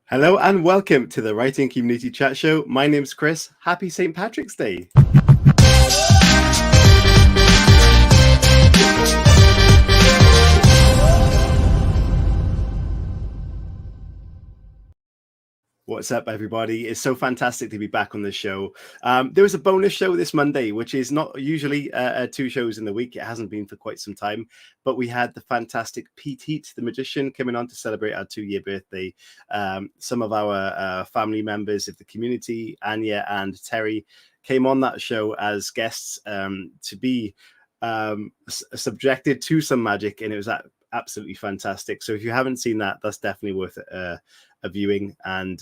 Hello and welcome to the Writing Community Chat Show. My name's Chris. Happy St. Patrick's Day. What's up, everybody? It's so fantastic to be back on the show. There was a bonus show this Monday, which is not usually 2 shows in the week. It hasn't been for quite some time, but we had the fantastic Pete Heat, the magician, coming on to celebrate our 2-year birthday. Some of our family members of the community, Anya and Terry, came on that show as guests to be subjected to some magic, and it was absolutely fantastic. So if you haven't seen that, that's definitely worth a viewing, and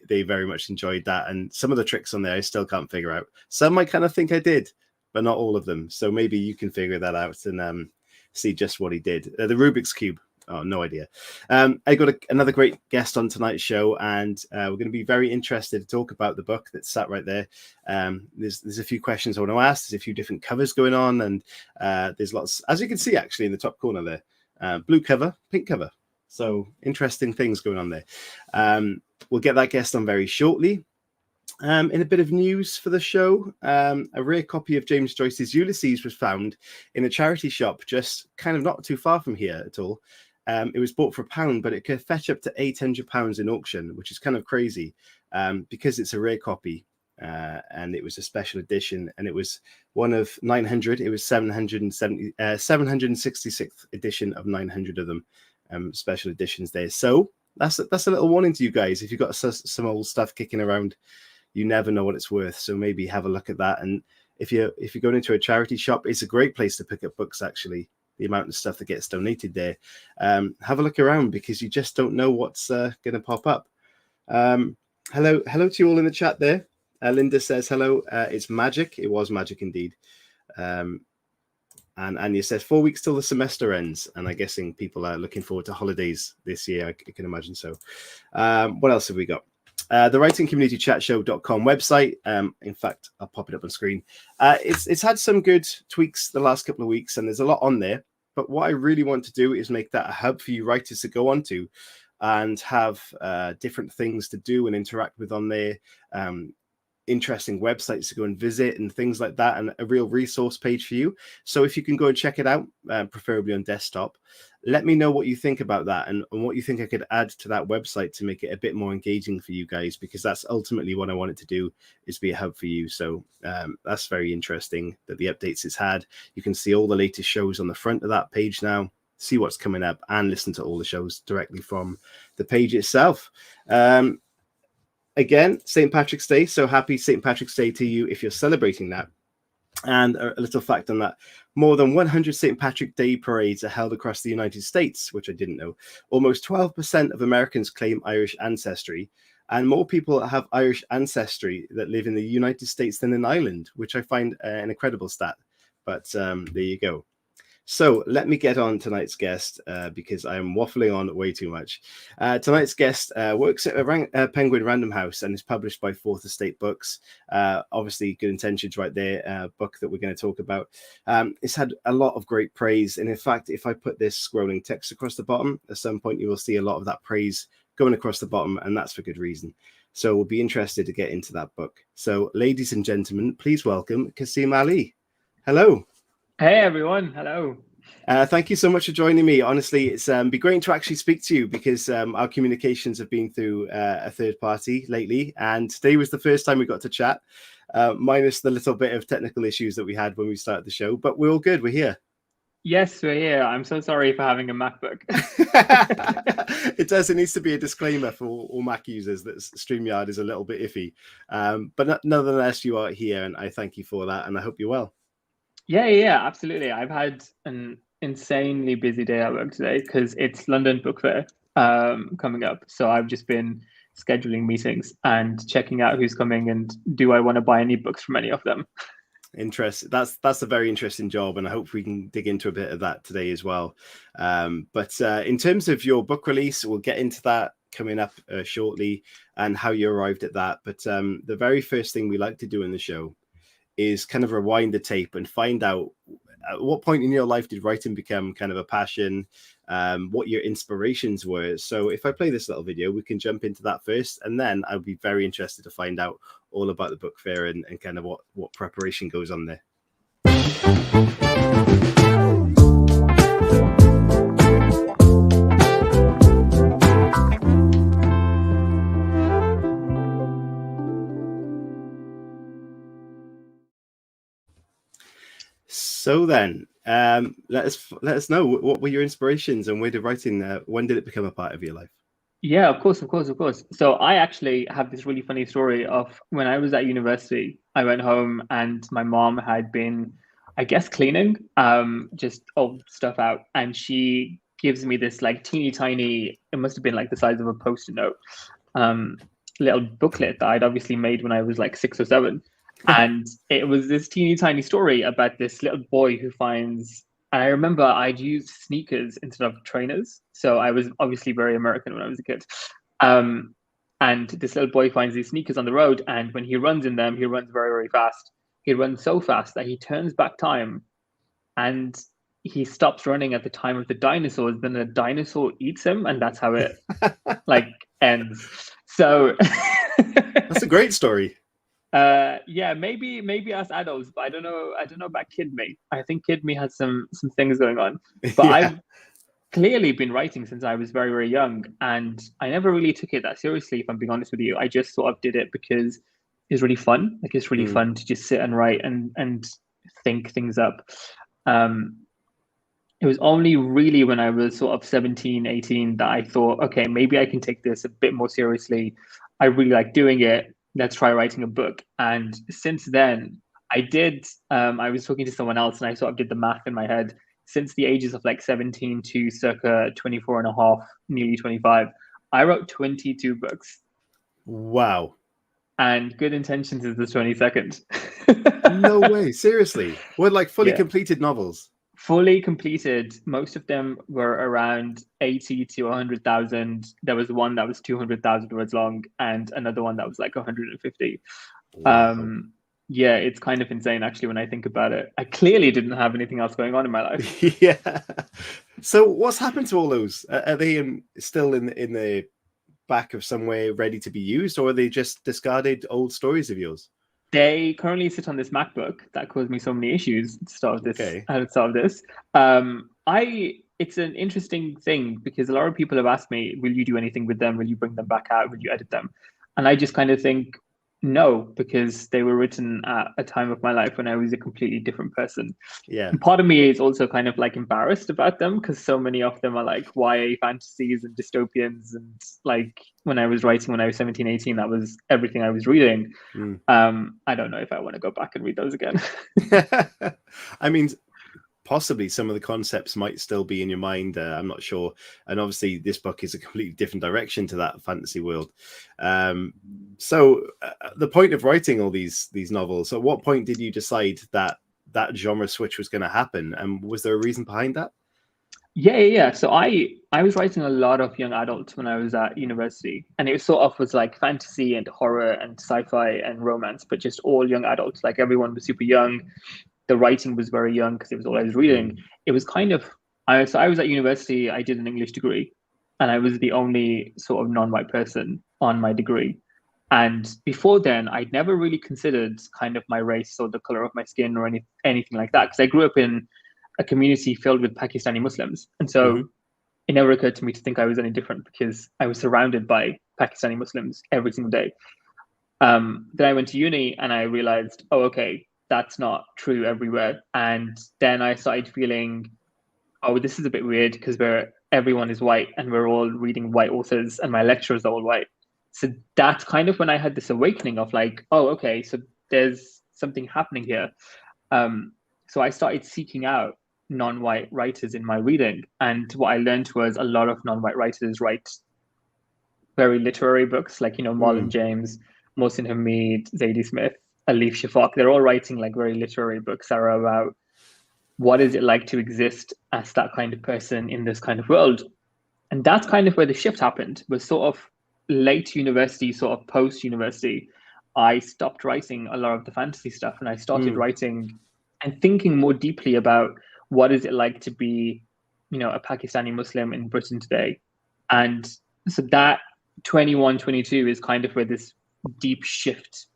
they very much enjoyed that. And some of the tricks on there I still can't figure out. Some I kind of think I did, but not all of them. So maybe you can figure that out and see just what he did. The Rubik's Cube. Oh, no idea. I got another great guest on tonight's show, and we're going to be very interested to talk about the book that's sat right there. There's a few questions I want to ask. There's a few different covers going on, and there's lots, as you can see, actually, in the top corner there. Blue cover, pink cover. So interesting things going on there. We'll get that guest on very shortly. In a bit of news for the show, a rare copy of James Joyce's Ulysses was found in a charity shop just kind of not too far from here at all. It was bought for £1, but it could fetch up to £800 in auction, which is kind of crazy because it's a rare copy. And it was a special edition, and it was one of 900. It was 766th edition of 900 of them, special editions there. So that's a little warning to you guys. If you've got some old stuff kicking around, you never know what it's worth. So maybe have a look at that. And if you're going into a charity shop, it's a great place to pick up books. Actually, the amount of stuff that gets donated there. Have a look around, because you just don't know what's going to pop up. Hello to you all in the chat there. Linda says hello. It's magic. It was magic indeed. And Anya says 4 weeks till the semester ends, and I'm guessing people are looking forward to holidays this year. I can imagine so. What else have we got? The writingcommunitychatshow.com website. In fact, I'll pop it up on screen. It's had some good tweaks the last couple of weeks, and there's a lot on there. But what I really want to do is make that a hub for you writers to go onto and have different things to do and interact with on there. Interesting websites to go and visit and things like that, and a real resource page for you. So if you can go and check it out, preferably on desktop, let me know what you think about that and what you think I could add to that website to make it a bit more engaging for you guys, because that's ultimately what I want it to do, is be a hub for you. So that's very interesting that the updates it's had. You can see all the latest shows on the front of that page now, see what's coming up, and listen to all the shows directly from the page itself. Again, St. Patrick's Day. So happy St. Patrick's Day to you if you're celebrating that. And a little fact on that: more than 100 St. Patrick Day parades are held across the United States, which I didn't know. Almost 12% of Americans claim Irish ancestry, and more people have Irish ancestry that live in the United States than in Ireland, which I find an incredible stat. But there you go. So let me get on tonight's guest, because I am waffling on way too much. Tonight's guest works at Penguin Random House and is published by Fourth Estate Books. Obviously, good intentions right there, book that we're going to talk about. It's had a lot of great praise. And in fact, if I put this scrolling text across the bottom, at some point you will see a lot of that praise going across the bottom, and that's for good reason. So we'll be interested to get into that book. So ladies and gentlemen, please welcome Kasim Ali. Hello. Hey everyone, hello. Thank you so much for joining me. Honestly, it's be great to actually speak to you, because our communications have been through a third party lately, and today was the first time we got to chat, minus the little bit of technical issues that we had when we started the show, but we're all good. We're here. Yes, we're here. I'm so sorry for having a MacBook. It needs to be a disclaimer for all Mac users that StreamYard is a little bit iffy, but nonetheless, you are here, and I thank you for that, and I hope you're well. Yeah, absolutely. I've had an insanely busy day at work today because it's London Book Fair coming up. So I've just been scheduling meetings and checking out who's coming and do I want to buy any books from any of them. Interesting. That's a very interesting job, and I hope we can dig into a bit of that today as well. But in terms of your book release, we'll get into that coming up shortly and how you arrived at that. But the very first thing we like to do in the show is kind of rewind the tape and find out at what point in your life did writing become kind of a passion? What your inspirations were? So if I play this little video, we can jump into that first, and then I'll be very interested to find out all about the book fair and kind of what preparation goes on there. So then, let us know, what were your inspirations and where did writing? When did it become a part of your life? Yeah, of course. So I actually have this really funny story of when I was at university. I went home and my mom had been, I guess, cleaning just old stuff out, and she gives me this like teeny tiny, it must have been like the size of a post-it note, little booklet that I'd obviously made when I was like 6 or 7. And it was this teeny tiny story about this little boy who finds, and I remember I'd used sneakers instead of trainers. So I was obviously very American when I was a kid. And this little boy finds these sneakers on the road, and when he runs in them, he runs very, very fast. He runs so fast that he turns back time and he stops running at the time of the dinosaurs. Then the dinosaur eats him, and that's how it like ends. So that's a great story. Yeah, maybe as adults, but I don't know about kid me. I think kid me has some things going on. But yeah. I've clearly been writing since I was very, very young, and I never really took it that seriously, if I'm being honest with you. I just sort of did it because it's really fun. Like, it's really fun to just sit and write and think things up. It was only really when I was sort of 17, 18 that I thought, okay, maybe I can take this a bit more seriously. I really like doing it. Let's try writing a book. And since then, I was talking to someone else and I sort of did the math in my head. Since the ages of like 17 to circa 24 and a half, nearly 25, I wrote 22 books. Wow. And Good Intentions is the 22nd. No way. Seriously? What, like fully completed novels? Fully completed. Most of them were around 80 to 100,000. There was one that was 200,000 words long and another one that was like 150. Wow. Yeah, it's kind of insane actually when I think about it. I clearly didn't have anything else going on in my life. Yeah. So what's happened to all those? Are they still in the back of somewhere ready to be used, or are they just discarded old stories of yours? They currently sit on this MacBook that caused me so many issues at the start of this. Okay. At the start of this, it's an interesting thing because a lot of people have asked me, "Will you do anything with them? Will you bring them back out? Will you edit them?" And I just kind of think no, because they were written at a time of my life when I was a completely different person. Yeah. And part of me is also kind of like embarrassed about them because so many of them are like YA fantasies and dystopians. And like when I was writing when I was 17, 18, that was everything I was reading. I don't know if I want to go back and read those again. I mean, possibly some of the concepts might still be in your mind. I'm not sure. And obviously this book is a completely different direction to that fantasy world. So the point of writing all these novels, at what point did you decide that genre switch was going to happen? And was there a reason behind that? Yeah. So I was writing a lot of young adults when I was at university, and it was like fantasy and horror and sci-fi and romance, but just all young adults. Like everyone was super young. The writing was very young because it was all I was reading. It was kind of, so I was at university, I did an English degree, and I was the only sort of non-white person on my degree. And before then, I'd never really considered kind of my race or the color of my skin or anything like that, because I grew up in a community filled with Pakistani Muslims. And so it never occurred to me to think I was any different because I was surrounded by Pakistani Muslims every single day. Then I went to uni and I realized, oh, okay, that's not true everywhere. And then I started feeling, oh, this is a bit weird because everyone is white and we're all reading white authors and my lecturers are all white. So that's kind of when I had this awakening of like, oh, okay, so there's something happening here. So I started seeking out non-white writers in my reading. And what I learned was a lot of non-white writers write very literary books, like, Marlon James, Mohsin Hamid, Zadie Smith, Alif Shafak. They're all writing like very literary books that are about what is it like to exist as that kind of person in this kind of world. And that's kind of where the shift happened, was sort of late university, sort of post-university. I stopped writing a lot of the fantasy stuff and I started writing and thinking more deeply about what is it like to be, a Pakistani Muslim in Britain today. And so that 21, 22 is kind of where this deep shift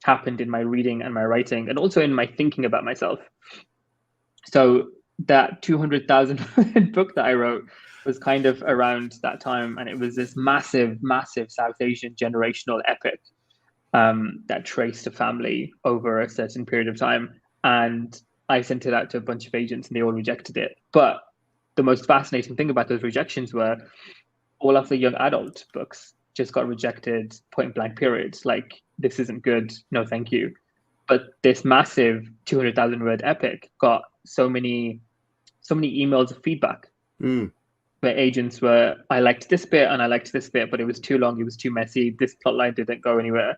happened in my reading and my writing, and also in my thinking about myself. So that 200,000 book that I wrote was kind of around that time, and it was this massive, massive South Asian generational epic that traced a family over a certain period of time. And I sent it out to a bunch of agents, and they all rejected it. But the most fascinating thing about those rejections were all of the young adult books just got rejected point blank period. Like, this isn't good, no thank you. But this massive 200,000 word epic got so many emails of feedback where agents were, I liked this bit and I liked this bit, but it was too long, it was too messy, this plotline didn't go anywhere.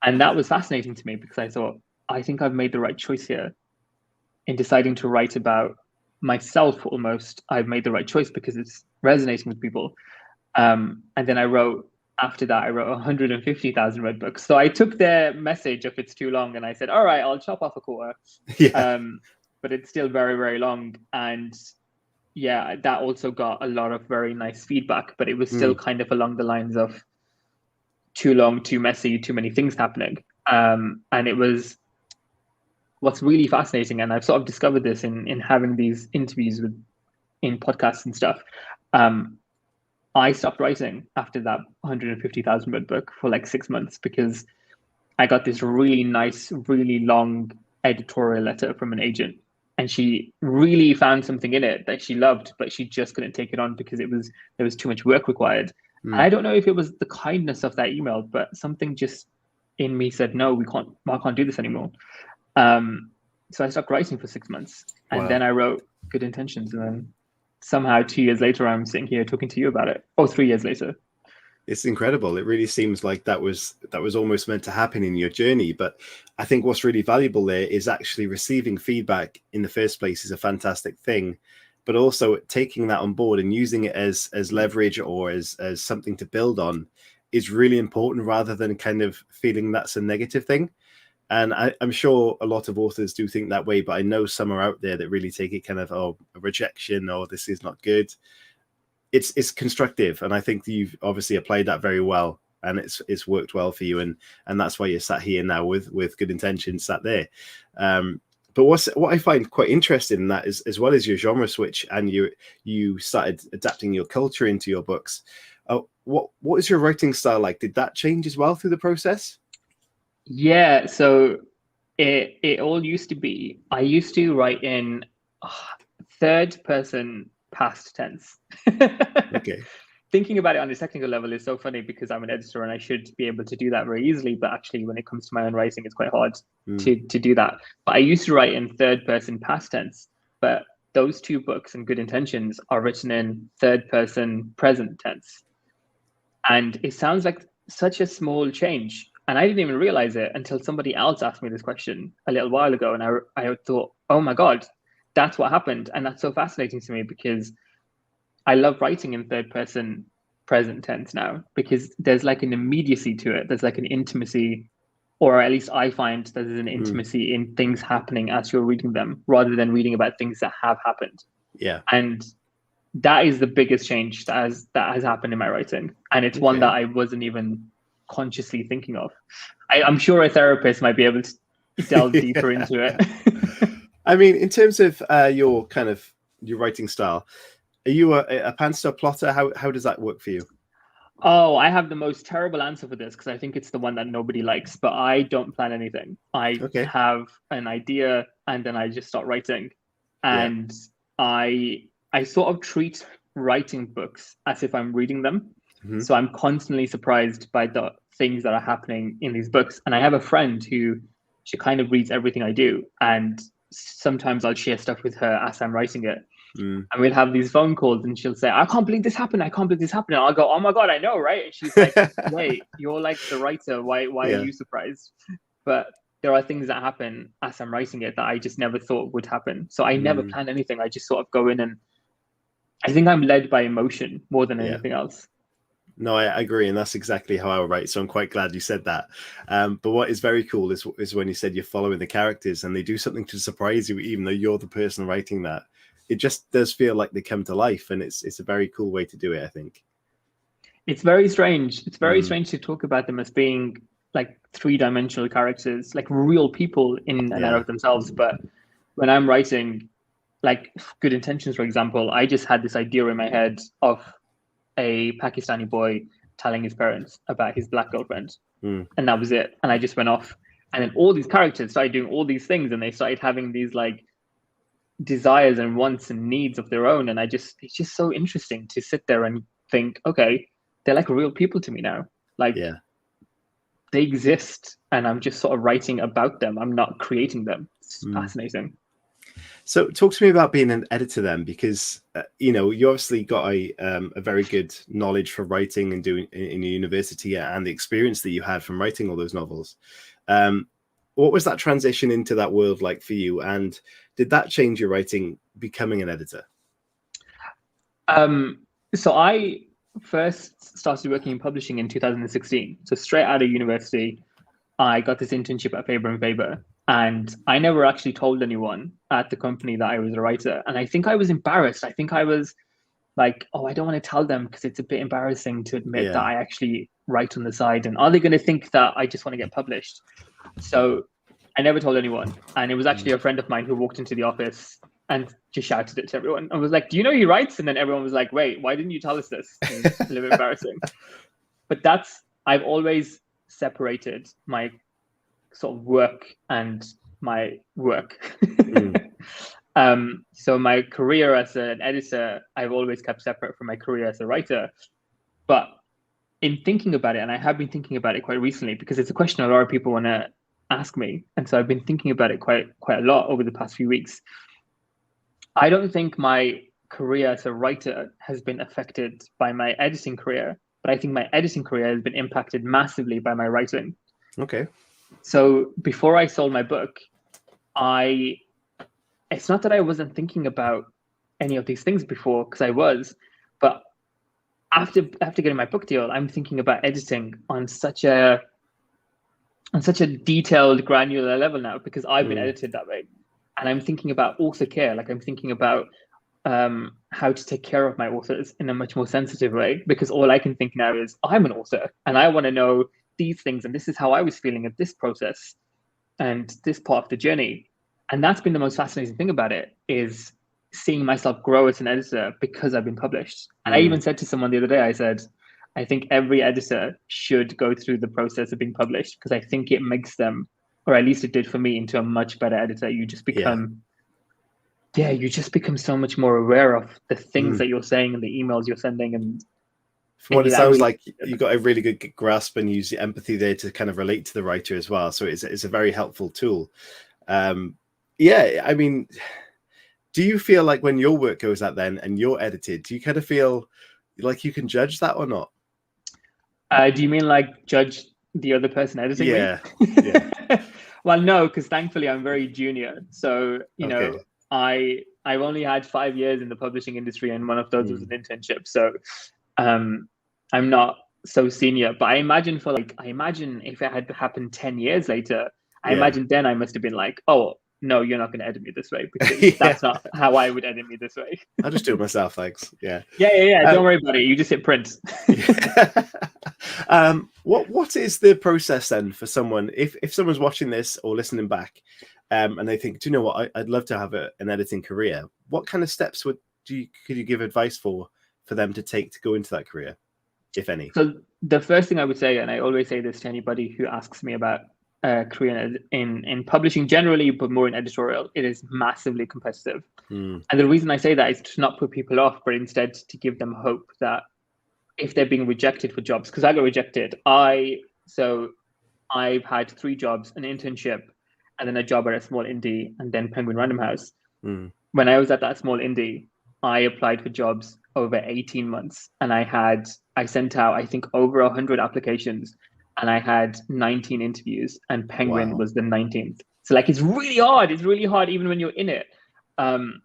And that was fascinating to me, because I thought, I think I've made the right choice here in deciding to write about myself. Almost, I've made the right choice because it's resonating with people. And then after that, I wrote 150,000 word books. So I took their message, if it's too long, and I said, all right, I'll chop off a quarter. Yeah. But it's still very, very long. And yeah, that also got a lot of very nice feedback, but it was still kind of along the lines of too long, too messy, too many things happening. And it was what's really fascinating, and I've sort of discovered this in having these interviews in podcasts and stuff. I stopped writing after that 150,000 word book for like 6 months, because I got this really nice, really long editorial letter from an agent, and she really found something in it that she loved, but she just couldn't take it on because there was too much work required. And I don't know if it was the kindness of that email, but something just in me said, no, I can't do this anymore. So I stopped writing for 6 months, and then I wrote Good Intentions, and then somehow 2 years later, I'm sitting here talking to you about it. 3 years later. It's incredible. It really seems like that was almost meant to happen in your journey. But I think what's really valuable there is actually receiving feedback in the first place is a fantastic thing, but also taking that on board and using it as leverage or as something to build on is really important, rather than kind of feeling that's a negative thing. And I'm sure a lot of authors do think that way, but I know some are out there that really take it kind of, a rejection, or this is not good. It's constructive, and I think you've obviously applied that very well, and it's worked well for you, and that's why you're sat here now with Good Intentions sat there. But what I find quite interesting in that is, as well as your genre switch, and you started adapting your culture into your books. What is your writing style like? Did that change as well through the process? Yeah, so it all used to be, I used to write in third person past tense. Okay. Thinking about it on a technical level is so funny, because I'm an editor and I should be able to do that very easily, but actually when it comes to my own writing, it's quite hard to do that. But I used to write in third person past tense, but those two books and Good Intentions are written in third person present tense. And it sounds like such a small change, and I didn't even realize it until somebody else asked me this question a little while ago, and I thought, oh my God, that's what happened. And that's so fascinating to me, because I love writing in third person present tense now, because there's like an immediacy to it. There's like an intimacy, or at least I find there's an intimacy in things happening as you're reading them, rather than reading about things that have happened. Yeah. And that is the biggest change that has happened in my writing. And it's one that I wasn't even consciously thinking of. I'm sure a therapist might be able to delve deeper into it. I mean, in terms of your writing style, are you a pantser plotter? How does that work for you? Oh, I have the most terrible answer for this, because I think it's the one that nobody likes, but I don't plan anything. I have an idea and then I just start writing. And I sort of treat writing books as if I'm reading them. So I'm constantly surprised by the things that are happening in these books. And I have a friend who, she kind of reads everything I do. And sometimes I'll share stuff with her as I'm writing it. And we'll have these phone calls, and she'll say, I can't believe this happened. I can't believe this happened. And I'll go, oh my God, I know, right? And she's like, wait, you're like the writer. Why are you surprised? But there are things that happen as I'm writing it that I just never thought would happen. So I never plan anything. I just sort of go in, and I think I'm led by emotion more than anything else. No, I agree, and that's exactly how I would write. So I'm quite glad you said that. But what is very cool is when you said you're following the characters and they do something to surprise you, even though you're the person writing that. It just does feel like they come to life, and it's a very cool way to do it, I think. It's very strange. It's very strange to talk about them as being like three-dimensional characters, like real people in and out of themselves. But when I'm writing, like Good Intentions, for example, I just had this idea in my head of a Pakistani boy telling his parents about his black girlfriend. And that was it. And I just went off. And then all these characters started doing all these things, and they started having these like desires and wants and needs of their own. And it's just so interesting to sit there and think, okay, they're like real people to me now. Like they exist, and I'm just sort of writing about them. I'm not creating them. It's fascinating. So talk to me about being an editor then, because, you obviously got a very good knowledge for writing and doing in your university, and the experience that you had from writing all those novels. What was that transition into that world like for you? And did that change your writing, becoming an editor? So I first started working in publishing in 2016. So straight out of university, I got this internship at Faber & Faber. And I never actually told anyone at the company that I was a writer. And I think I was embarrassed. I think I was like, oh, I don't want to tell them because it's a bit embarrassing to admit that I actually write on the side. And are they going to think that I just want to get published? So I never told anyone. And it was actually a friend of mine who walked into the office and just shouted it to everyone. I was like, do you know he writes? And then everyone was like, wait, why didn't you tell us this? It's a little bit embarrassing. But I've always separated my sort of work and my work. So my career as an editor, I've always kept separate from my career as a writer. But in thinking about it, and I have been thinking about it quite recently, because it's a question a lot of people want to ask me. And so I've been thinking about it quite a lot over the past few weeks. I don't think my career as a writer has been affected by my editing career, but I think my editing career has been impacted massively by my writing. Okay. So before I sold my book, it's not that I wasn't thinking about any of these things before, because I was, but after getting my book deal, I'm thinking about editing on such a detailed, granular level now, because I've been edited that way. And I'm thinking about author care. Like I'm thinking about how to take care of my authors in a much more sensitive way, because all I can think now is I'm an author and I want to know these things, and this is how I was feeling at this process and this part of the journey. And that's been the most fascinating thing about it, is seeing myself grow as an editor because I've been published. And I even said to someone the other day, I said, I think every editor should go through the process of being published, because I think it makes them, or at least it did for me, into a much better editor. You just become you just become so much more aware of the things that you're saying and the emails you're sending. And from what it sounds like, you got a really good grasp and use the empathy there to kind of relate to the writer as well. So it's a very helpful tool. I mean, do you feel like when your work goes out then and you're edited, do you kind of feel like you can judge that or not? Do you mean like judge the other person editing me? Yeah. Well, no, because thankfully I'm very junior. So, you know, I've only had 5 years in the publishing industry, and one of those was an internship. So I'm not so senior. But I imagine if it had happened 10 years later, I imagine then I must have been like, oh, no, you're not going to edit me this way, because that's not how I would edit me this way. I'll just do it myself, thanks. Yeah. Don't worry about it. You just hit print. What is the process then for someone, if someone's watching this or listening back, and they think, do you know what, I'd love to have an editing career? What kind of steps could you give advice for them to take to go into that career, if any? So the first thing I would say, and I always say this to anybody who asks me about career in publishing generally, but more in editorial, it is massively competitive. And the reason I say that is to not put people off, but instead to give them hope that if they're being rejected for jobs, because I got rejected. I've had 3 jobs, an internship, and then a job at a small indie, and then Penguin Random House. When I was at that small indie, I applied for jobs over 18 months, and I sent out, I think, over 100 applications, and I had 19 interviews, and Penguin was the 19th. So like, it's really hard. It's really hard even when you're in it. And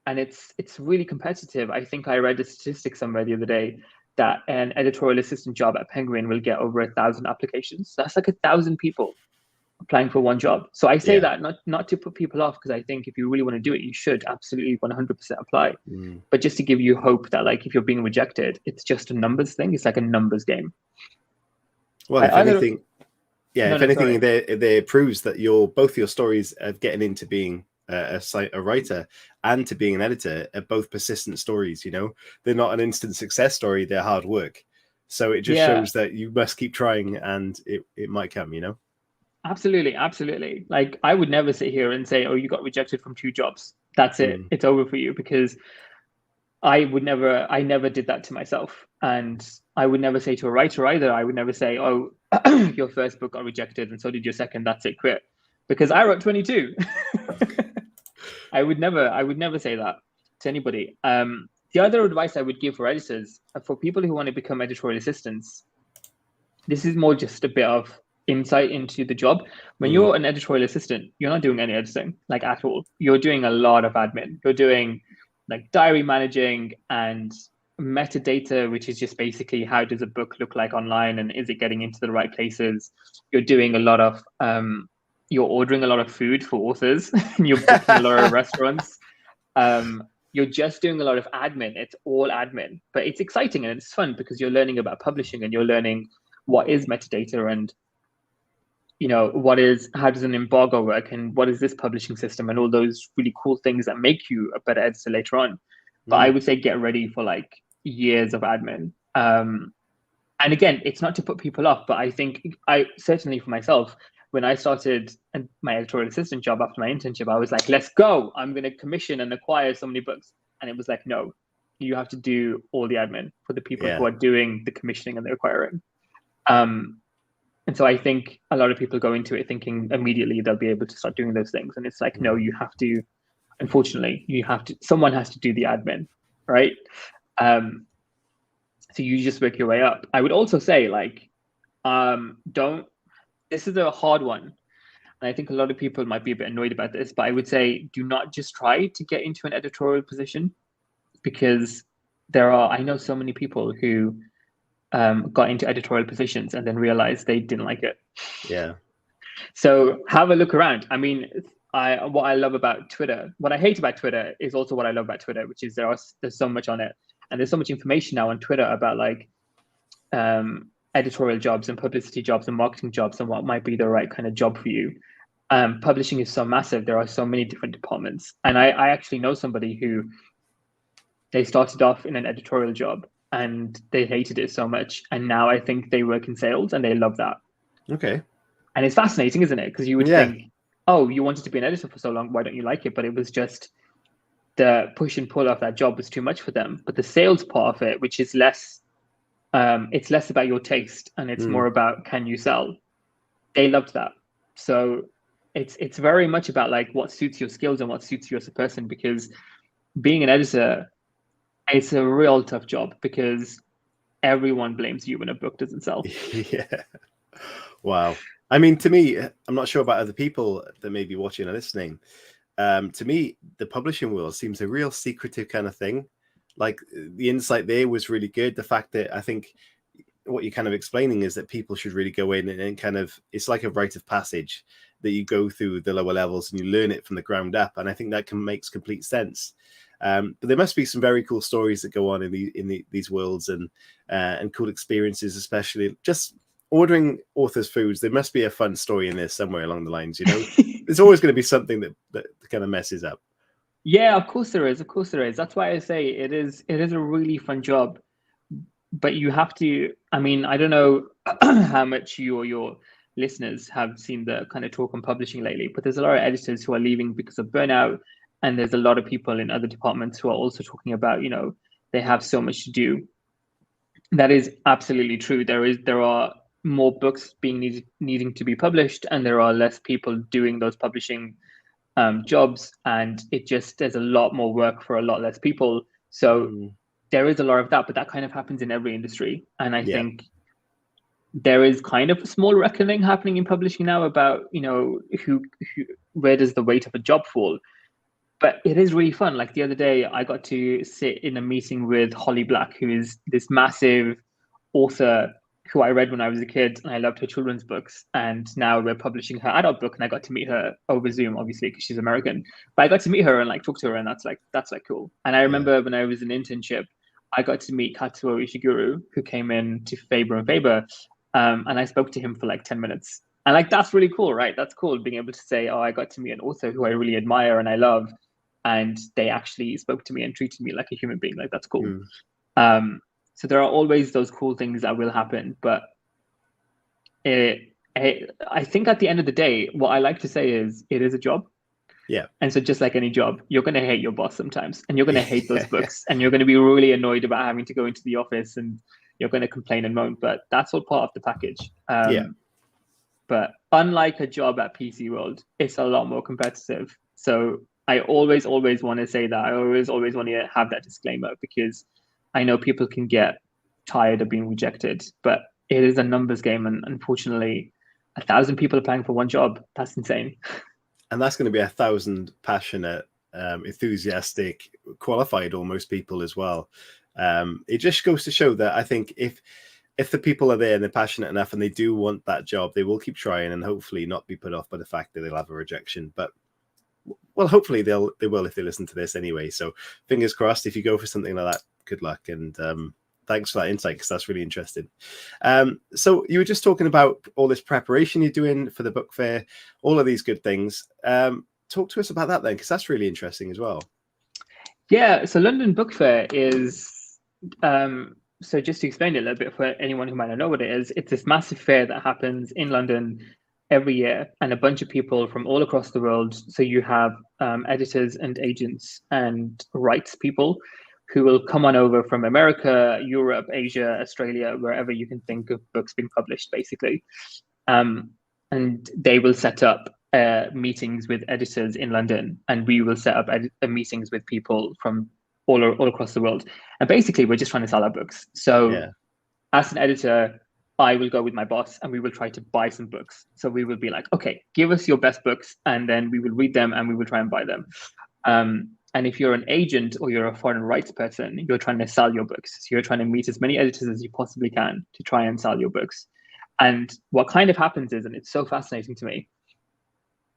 it's really competitive. I think I read a statistic somewhere the other day that an editorial assistant job at Penguin will get over 1,000 applications. That's like 1,000 people applying for one job. So I say that not to put people off, because I think if you really want to do it, you should absolutely 100% apply. But just to give you hope that like if you're being rejected, it's just a numbers thing. It's like a numbers game. Well, if anything, it proves that both your stories of getting into being a writer and to being an editor are both persistent stories. You know, they're not an instant success story; they're hard work. So it just shows that you must keep trying, and it might come. You know. Absolutely. Like I would never sit here and say, "Oh, you got rejected from 2 jobs. That's it. It's over for you," because I never did that to myself. And I would never say to a writer either. I would never say, "Oh, your first book got rejected and so did your second. That's it, quit." Because I wrote 22. I would never say that to anybody. The other advice I would give for editors, for people who want to become editorial assistants, this is more just a bit of insight into the job. When you're an editorial assistant, you're not doing any editing, like at all. You're doing a lot of admin. You're doing like diary managing and metadata, which is just basically how does a book look like online and is it getting into the right places. You're doing a lot of you're ordering a lot of food for authors. You're booking a lot of restaurants. You're just doing a lot of admin. It's all admin, but it's exciting and it's fun because you're learning about publishing and you're learning what is metadata and how does an embargo work and what is this publishing system and all those really cool things that make you a better editor later on. But I would say get ready for like years of admin. And again, it's not to put people off, but I think certainly for myself, when I started my editorial assistant job after my internship, I was like, let's go. I'm going to commission and acquire so many books. And it was like, no, you have to do all the admin for the people who are doing the commissioning and the acquiring. And so I think a lot of people go into it thinking immediately they'll be able to start doing those things. And it's like, no, you have to, unfortunately, someone has to do the admin, right? So you just work your way up. I would also say like, this is a hard one. And I think a lot of people might be a bit annoyed about this, but I would say do not just try to get into an editorial position, because I know so many people who got into editorial positions and then realized they didn't like it. Yeah. So have a look around. I mean, what I love about Twitter, what I hate about Twitter is also what I love about Twitter, which is there's so much on it. And there's so much information now on Twitter about like editorial jobs and publicity jobs and marketing jobs and what might be the right kind of job for you. Publishing is so massive. There are so many different departments. And I actually know somebody who they started off in an editorial job and they hated it so much. And now I think they work in sales and they love that. Okay. And it's fascinating, isn't it? Because you would think, oh, you wanted to be an editor for so long. Why don't you like it? But it was just the push and pull of that job was too much for them. But the sales part of it, which is less, it's less about your taste and it's more about can you sell? They loved that. So it's very much about like what suits your skills and what suits you as a person, because being an editor, it's a real tough job because everyone blames you when a book doesn't sell. Yeah. Wow. I mean, to me, I'm not sure about other people that may be watching or listening. To me, the publishing world seems a real secretive kind of thing. Like the insight there was really good. The fact that I think what you're kind of explaining is that people should really go in and kind of, it's like a rite of passage that you go through the lower levels and you learn it from the ground up. And I think that makes complete sense. But there must be some very cool stories that go on in these worlds and cool experiences, especially just ordering authors' foods. There must be a fun story in there somewhere along the lines, you know. There's always going to be something that kind of messes up. Yeah, of course there is. Of course there is. That's why I say it is a really fun job. But you have to, I mean, I don't know how much you or your listeners have seen the kind of talk on publishing lately, but there's a lot of editors who are leaving because of burnout. And there's a lot of people in other departments who are also talking about, you know, they have so much to do. That is absolutely true. There are more books needing to be published, and there are less people doing those publishing jobs. And there's a lot more work for a lot less people. So there is a lot of that, but that kind of happens in every industry. And I think there is kind of a small reckoning happening in publishing now about, you know, where does the weight of a job fall? But it is really fun. Like the other day, I got to sit in a meeting with Holly Black, who is this massive author who I read when I was a kid, and I loved her children's books. And now we're publishing her adult book, and I got to meet her over Zoom, obviously, because she's American. But I got to meet her and like talk to her, and that's cool. And I remember when I was in internship, I got to meet Katsuo Ishiguro, who came in to Faber and Faber, and I spoke to him for like 10 minutes. And like that's really cool, right? That's cool being able to say, oh, I got to meet an author who I really admire and I love, and they actually spoke to me and treated me like a human being. Like that's cool. So there are always those cool things that will happen, but I think at the end of the day, what I like to say is it is a job. Yeah. And so just like any job, you're going to hate your boss sometimes, and you're going to hate those books, and you're going to be really annoyed about having to go into the office, and you're going to complain and moan, but that's all part of the package. But unlike a job at PC World, it's a lot more competitive. So I always want to say that. I always want to have that disclaimer, because I know people can get tired of being rejected, but it is a numbers game. And unfortunately, 1,000 people applying for one job, that's insane. And that's going to be 1,000 passionate, enthusiastic, qualified almost people as well. It just goes to show that I think if the people are there and they're passionate enough and they do want that job, they will keep trying and hopefully not be put off by the fact that they'll have a rejection. But well, hopefully they will if they listen to this anyway. So fingers crossed. If you go for something like that, good luck, and thanks for that insight, because that's really interesting. So you were just talking about all this preparation you're doing for the book fair, all of these good things. Talk to us about that then, because that's really interesting as well. Yeah, so London Book Fair is, so just to explain it a little bit for anyone who might not know what it is, it's this massive fair that happens in London every year, and a bunch of people from all across the world. So you have editors and agents and rights people who will come on over from America, Europe, Asia, Australia, wherever you can think of books being published, basically. And they will set up meetings with editors in London, and we will set up meetings with people from all across the world. And basically, we're just trying to sell our books. So as an editor, I will go with my boss and we will try to buy some books. So we will be like, okay, give us your best books, and then we will read them and we will try and buy them. And if you're an agent or you're a foreign rights person, you're trying to sell your books. So you're trying to meet as many editors as you possibly can to try and sell your books. And what kind of happens is, and it's so fascinating to me,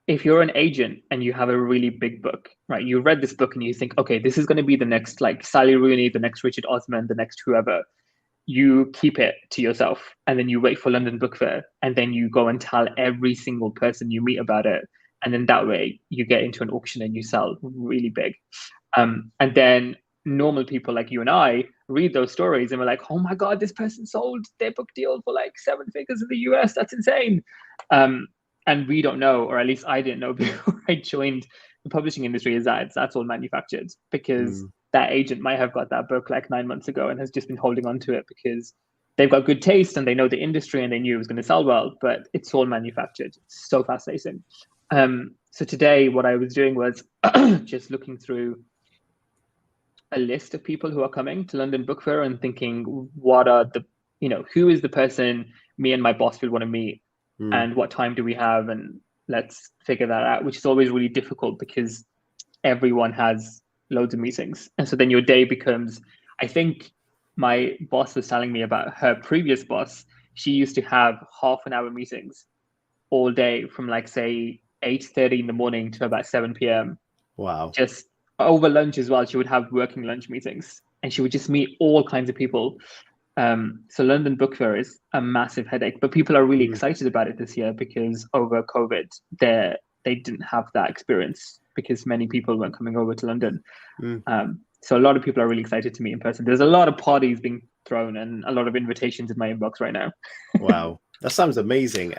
if you're an agent and you have a really big book, right? You read this book and you think, okay, this is going to be the next like Sally Rooney, the next Richard Osman, the next whoever. You keep it to yourself, and then you wait for London Book Fair, and then you go and tell every single person you meet about it. And then that way you get into an auction and you sell really big. And then normal people like you and I read those stories and we're like, oh my God, this person sold their book deal for like 7 figures in the US. That's insane. And we don't know, or at least I didn't know before I joined the publishing industry, is that that's all manufactured, because that agent might have got that book like 9 months ago and has just been holding on to it because they've got good taste and they know the industry and they knew it was going to sell well, but it's all manufactured. It's so fascinating. So today what I was doing was just looking through a list of people who are coming to London Book Fair and thinking, what are the, who is the person me and my boss will want to meet, and what time do we have, and let's figure that out, which is always really difficult because everyone has loads of meetings. And so then your day becomes, I think my boss was telling me about her previous boss. She used to have half-an-hour meetings all day from like, say, 8:30 in the morning to about 7 p.m. Wow. Just over lunch as well. She would have working lunch meetings and she would just meet all kinds of people. So London Book Fair is a massive headache, but people are really excited about it this year because over COVID, they didn't have that experience because many people weren't coming over to London. So a lot of people are really excited to meet in person. There's a lot of parties being thrown and a lot of invitations in my inbox right now. Wow, that sounds amazing.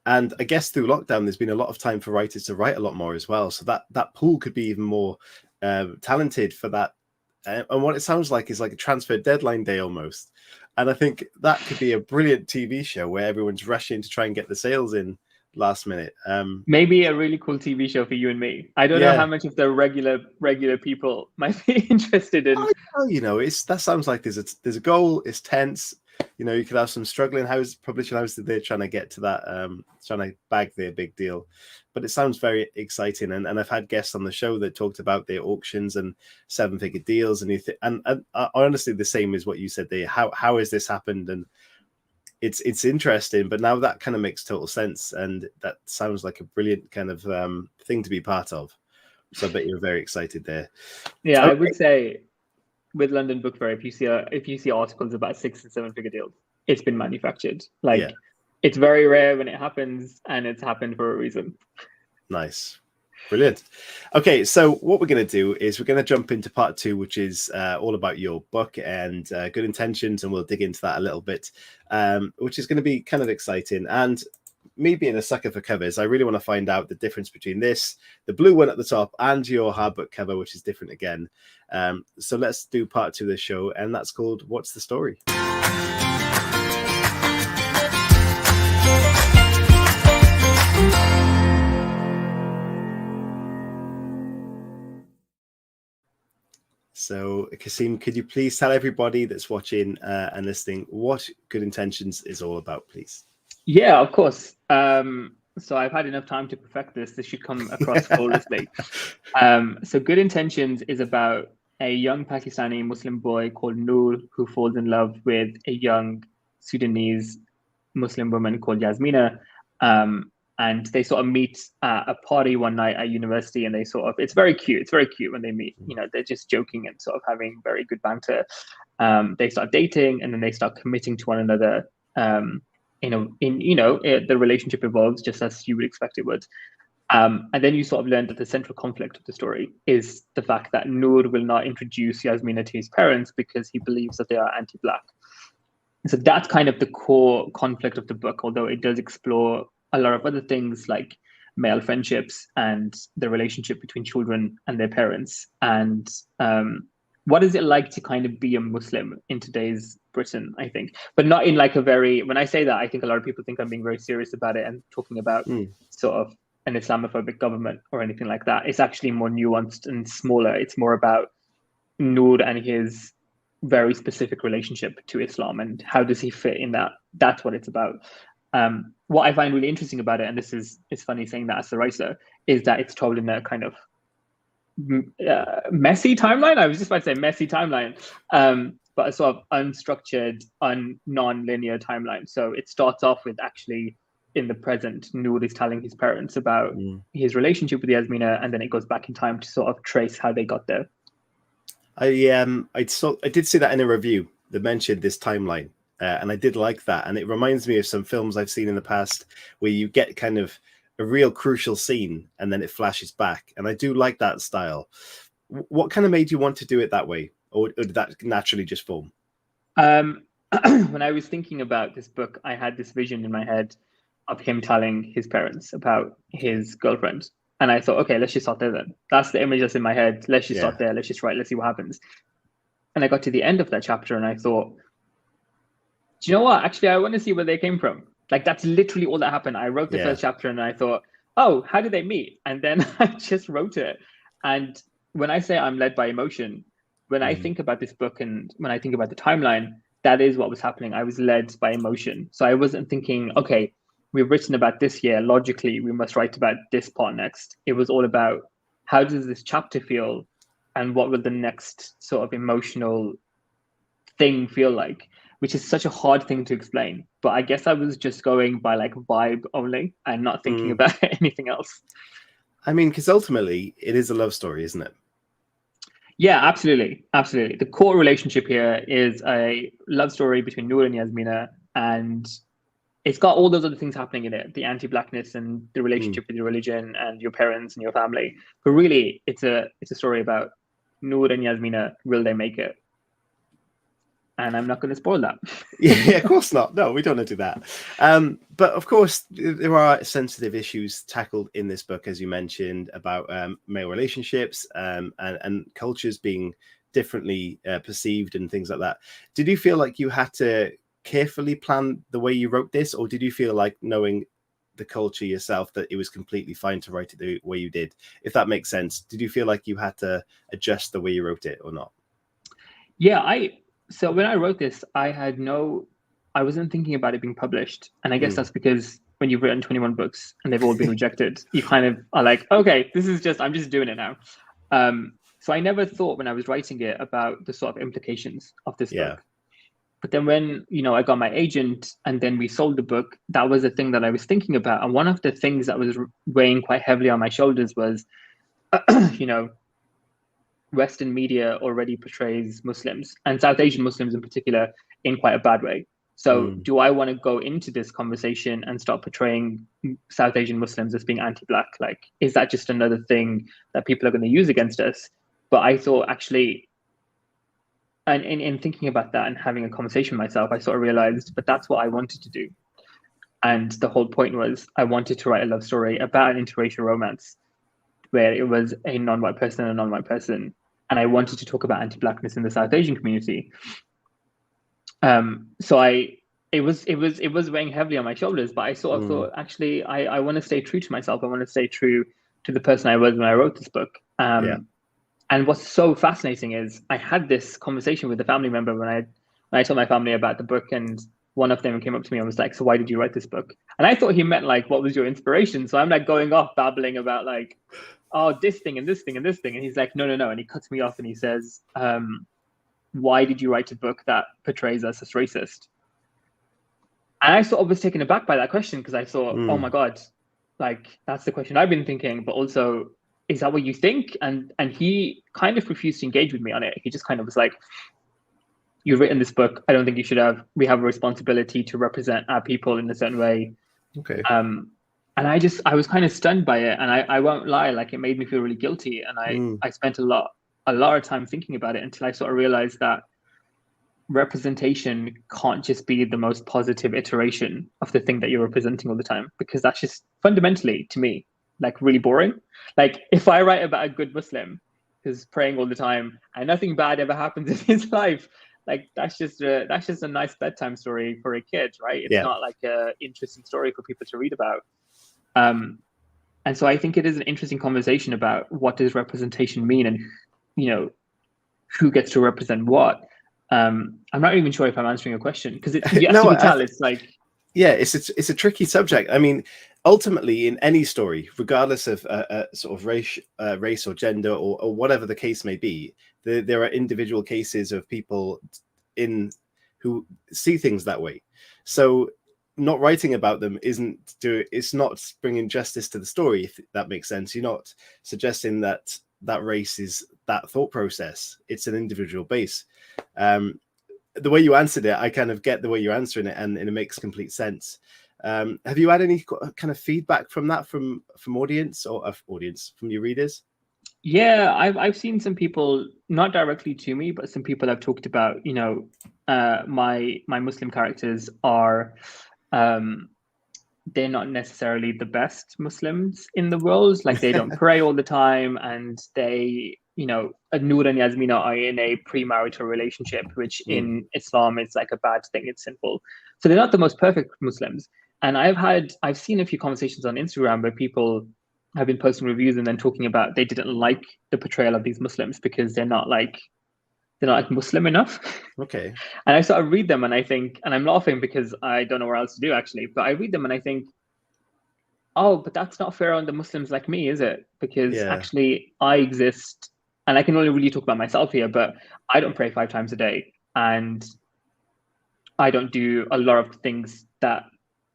And I guess through lockdown, there's been a lot of time for writers to write a lot more as well. So that pool could be even more talented for that. And what it sounds like is like a transfer deadline day almost. And I think that could be a brilliant TV show where everyone's rushing to try and get the sales in last minute. Maybe a really cool TV show for you and me. I don't know how much of the regular people might be interested in. Oh, that sounds like there's a goal. It's tense. You could have some struggling publishing houses. They're trying to get to that, trying to bag their big deal. But it sounds very exciting, and I've had guests on the show that talked about their auctions and 7-figure deals, and honestly, the same as what you said there. How has this happened? And it's interesting, but now that kind of makes total sense, and that sounds like a brilliant kind of thing to be part of. So I bet you're very excited there. Yeah, okay. I would say with London Book Fair, if you see articles about 6 and 7-figure deals, it's been manufactured. It's very rare when it happens, and it's happened for a reason. Nice. Brilliant. Okay, so what we're going to do is we're going to jump into part 2, which is all about your book and Good Intentions, and we'll dig into that a little bit, which is going to be kind of exciting. And me being a sucker for covers, I really want to find out the difference between this, the blue one at the top, and your hardbook cover, which is different again. So let's do part 2 of the show, and that's called What's the Story? So, Kasim, could you please tell everybody that's watching and listening what Good Intentions is all about, please? Yeah, of course. So I've had enough time to perfect this. This should come across flawlessly. So Good Intentions is about a young Pakistani Muslim boy called Noor who falls in love with a young Sudanese Muslim woman called Yasmina. And they sort of meet at a party one night at university, and it's very cute. It's very cute when they meet. They're just joking and sort of having very good banter. They start dating, and then they start committing to one another. The relationship evolves just as you would expect it would. And then you sort of learn that the central conflict of the story is the fact that Noor will not introduce Yasmina to his parents because he believes that they are anti-Black. So that's kind of the core conflict of the book, although it does explore a lot of other things like male friendships and the relationship between children and their parents. And what is it like to kind of be a Muslim in today's Britain, I think, but not in like when I say that, I think a lot of people think I'm being very serious about it and talking about sort of an Islamophobic government or anything like that. It's actually more nuanced and smaller. It's more about Noor and his very specific relationship to Islam and how does he fit in that. That's what it's about. What I find really interesting about it, and it's funny saying that as the writer, is that it's told in a kind of messy timeline. I was just about to say messy timeline, but a sort of unstructured, non-linear timeline. So it starts off with actually in the present, Noor is telling his parents about his relationship with Yasmina, and then it goes back in time to sort of trace how they got there. I did see that in a review that mentioned this timeline. And I did like that. And it reminds me of some films I've seen in the past where you get kind of a real crucial scene and then it flashes back. And I do like that style. What kind of made you want to do it that way? Or did that naturally just form? When I was thinking about this book, I had this vision in my head of him telling his parents about his girlfriend. And I thought, okay, let's just start there then. That's the image that's in my head. Let's just start there. Let's just write. Let's see what happens. And I got to the end of that chapter and I thought, do you know what? Actually, I want to see where they came from. Like, that's literally all that happened. I wrote the first chapter and I thought, oh, how did they meet? And then I just wrote it. And when I say I'm led by emotion, when I think about this book and when I think about the timeline, that is what was happening. I was led by emotion. So I wasn't thinking, okay, we've written about this here. Logically, we must write about this part next. It was all about how does this chapter feel and what will the next sort of emotional thing feel like? Which is such a hard thing to explain. But I guess I was just going by like vibe only and not thinking about anything else. I mean, because ultimately it is a love story, isn't it? Yeah, absolutely. Absolutely. The core relationship here is a love story between Noor and Yasmina. And it's got all those other things happening in it, the anti-Blackness and the relationship with your religion and your parents and your family. But really, it's a story about Noor and Yasmina. Will they make it? And I'm not going to spoil that. Yeah, of course not. No, we don't want to do that. But of course, there are sensitive issues tackled in this book, as you mentioned, about male relationships and cultures being differently perceived and things like that. Did you feel like you had to carefully plan the way you wrote this, or did you feel like, knowing the culture yourself, that it was completely fine to write it the way you did? If that makes sense. Did you feel like you had to adjust the way you wrote it or not? Yeah, So when I wrote this, I had no I wasn't thinking about it being published. And I guess Mm. that's because when you've written 21 books and they've all been rejected, you kind of are like, okay, I'm just doing it now. So I never thought when I was writing it about the sort of implications of this book. But then when, I got my agent and then we sold the book, that was the thing that I was thinking about. And one of the things that was weighing quite heavily on my shoulders was, Western media already portrays Muslims and South Asian Muslims in particular in quite a bad way. So do I want to go into this conversation and start portraying South Asian Muslims as being anti-Black? Like, is that just another thing that people are going to use against us? But I thought actually, and in thinking about that and having a conversation with myself, I sort of realized, but that's what I wanted to do. And the whole point was I wanted to write a love story about an interracial romance where it was a non-white person and a non-white person. And I wanted to talk about anti-Blackness in the South Asian community. So it was weighing heavily on my shoulders, but I sort of thought, actually, I want to stay true to myself. I want to stay true to the person I was when I wrote this book. And what's so fascinating is I had this conversation with a family member when I told my family about the book, and one of them came up to me and was like, so why did you write this book? And I thought he meant like, what was your inspiration? So I'm like going off babbling about like, oh, this thing and this thing and this thing. And he's like, no. And he cuts me off and he says, why did you write a book that portrays us as racist? And I sort of was taken aback by that question because I thought, oh my God, like that's the question I've been thinking, but also, is that what you think? And he kind of refused to engage with me on it. He just kind of was like, you've written this book. I don't think you should have. We have a responsibility to represent our people in a certain way. Okay. And I was kind of stunned by it. And I won't lie, like it made me feel really guilty. And I spent a lot of time thinking about it until I sort of realized that representation can't just be the most positive iteration of the thing that you're representing all the time, because that's just fundamentally, to me, like really boring. Like if I write about a good Muslim who's praying all the time and nothing bad ever happens in his life, like that's just a nice bedtime story for a kid, right? It's not like a interesting story for people to read about. And so I think it is an interesting conversation about what does representation mean, and who gets to represent what. I'm not even sure if I'm answering your question, because you can tell it's like, it's a tricky subject. I mean, ultimately, in any story, regardless of sort of race or gender or whatever the case may be, there are individual cases of people who see things that way. So not writing about them it's not bringing justice to the story, if that makes sense. You're not suggesting that race is that thought process. It's an individual base. The way you answered it, I kind of get the way you're answering it, and it makes complete sense. Have you had any kind of feedback from that from audience from your readers? Yeah, I've seen some people, not directly to me, but some people have talked about, my Muslim characters are they're not necessarily the best Muslims in the world. Like they don't pray all the time, and they, Noor and Yasmina are in a premarital relationship, which in Islam is like a bad thing. It's sinful. So they're not the most perfect Muslims. And I've seen a few conversations on Instagram where people have been posting reviews and then talking about they didn't like the portrayal of these Muslims because they're not Muslim enough. Okay. And I sort of read them and I think, and I'm laughing because I don't know what else to do actually, but I read them and I think, oh, but that's not fair on the Muslims like me, is it? Because actually I exist, and I can only really talk about myself here, but I don't pray 5 times a day, and I don't do a lot of things that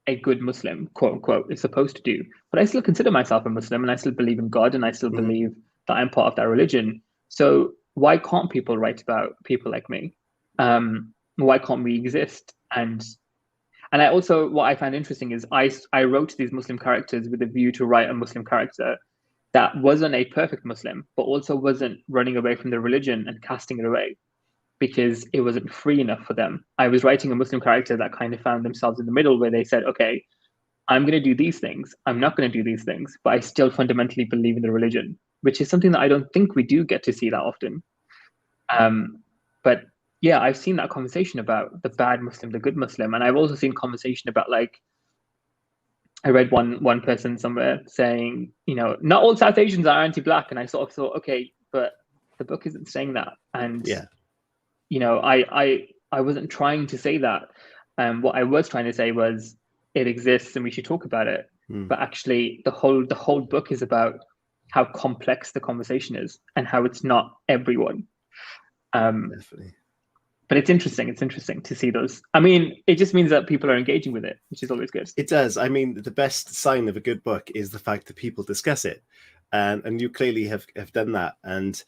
a good Muslim, quote unquote, is supposed to do. But I still consider myself a Muslim, and I still believe in God, and I still believe that I'm part of that religion. So why can't people write about people like me? Why can't we exist? And I also, what I found interesting is I wrote these Muslim characters with a view to write a Muslim character that wasn't a perfect Muslim, but also wasn't running away from the religion and casting it away because it wasn't free enough for them. I was writing a Muslim character that kind of found themselves in the middle, where they said, okay, I'm going to do these things, I'm not going to do these things, but I still fundamentally believe in the religion, which is something that I don't think we do get to see that often. But yeah, I've seen that conversation about the bad Muslim, the good Muslim. And I've also seen conversation about, like, I read one person somewhere saying, not all South Asians are anti-Black. And I sort of thought, okay, but the book isn't saying that. And, I wasn't trying to say that. What I was trying to say was it exists and we should talk about it. But actually, the whole book is about how complex the conversation is and how it's not everyone. Definitely. But it's interesting. It's interesting to see those. I mean, it just means that people are engaging with it, which is always good. It does. I mean, the best sign of a good book is the fact that people discuss it. And you clearly have done that. And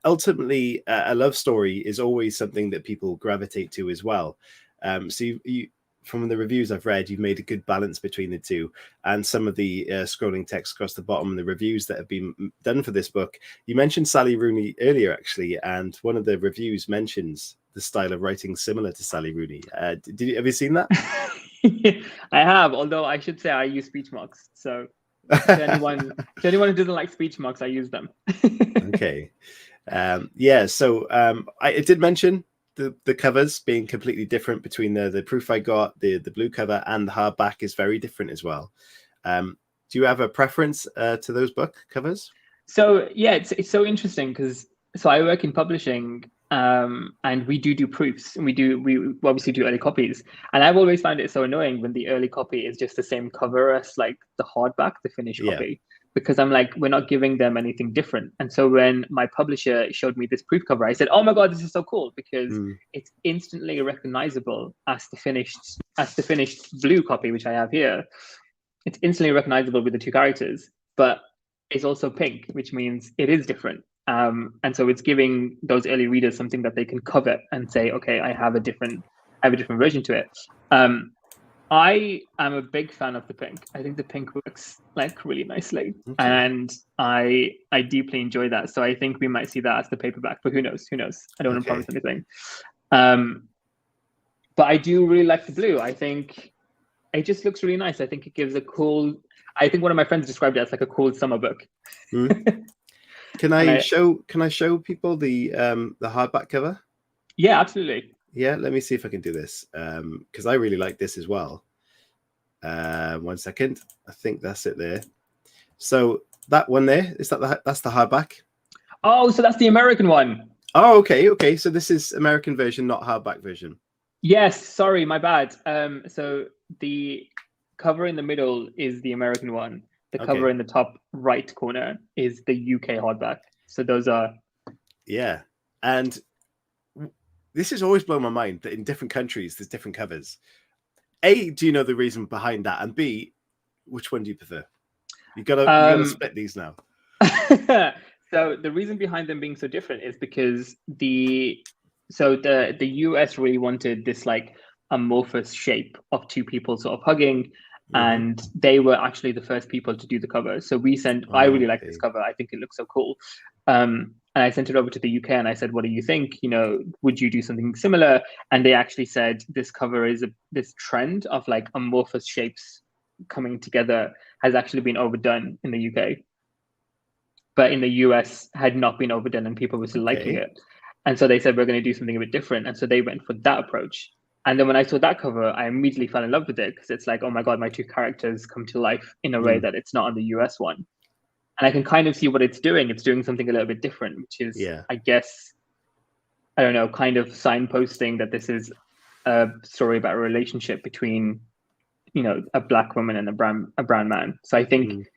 ultimately, a love story is always something that people gravitate to as well. So you from the reviews I've read, you've made a good balance between the two. And some of the scrolling text across the bottom, the reviews that have been done for this book. You mentioned Sally Rooney earlier, actually, and one of the reviews mentions the style of writing similar to Sally Rooney. Have you seen that? I have, although I should say I use speech marks. So to anyone who doesn't like speech marks, I use them. Okay. Yeah, so I did mention the covers being completely different between the proof I got, the blue cover, and the hardback is very different as well. Do you have a preference to those book covers? So yeah, it's so interesting because I work in publishing, and we do proofs, and we obviously do early copies, and I've always found it so annoying when the early copy is just the same cover as like the hardback, the finished copy. Because I'm like, we're not giving them anything different. And so when my publisher showed me this proof cover, I said, oh my God, this is so cool, because it's instantly recognizable as the finished blue copy, which I have here. It's instantly recognizable with the two characters, but it's also pink, which means it is different. And so it's giving those early readers something that they can covet and say, okay, I have a different version to it. I am a big fan of the pink. I think the pink works like really nicely, and I deeply enjoy that. So I think we might see that as the paperback, but who knows? Who knows? I don't want to promise anything. But I do really like the blue. I think it just looks really nice. I think it gives a cool. I think one of my friends described it as like a cool summer book. Can I show people the hardback cover? Yeah, absolutely. Yeah, let me see if I can do this, because I really like this as well. 1 second. I think that's it there. So that one there, that's the hardback? Oh, so that's the American one. Oh, okay. So this is American version, not hardback version. Yes, sorry, my bad. So the cover in the middle is the American one. The cover in the top right corner is the UK hardback. So those are... Yeah, and this has always blown my mind that in different countries there's different covers. A, do you know the reason behind that? And B, which one do you prefer? You gotta split these now. So the reason behind them being so different is because the US really wanted this like amorphous shape of two people sort of hugging, and they were actually the first people to do the cover. So we sent. I really like this cover. I think it looks so cool. And I sent it over to the UK and I said, what do you think? Would you do something similar? And they actually said this cover is this trend of like amorphous shapes coming together has actually been overdone in the UK. But in the US had not been overdone and people were still liking it. And so they said, we're going to do something a bit different. And so they went for that approach. And then when I saw that cover, I immediately fell in love with it because it's like, oh my God, my two characters come to life in a way that it's not on the US one. And I can kind of see what it's doing. It's doing something a little bit different, which is, I guess, I don't know, kind of signposting that this is a story about a relationship between, a black woman and a brown man. So I think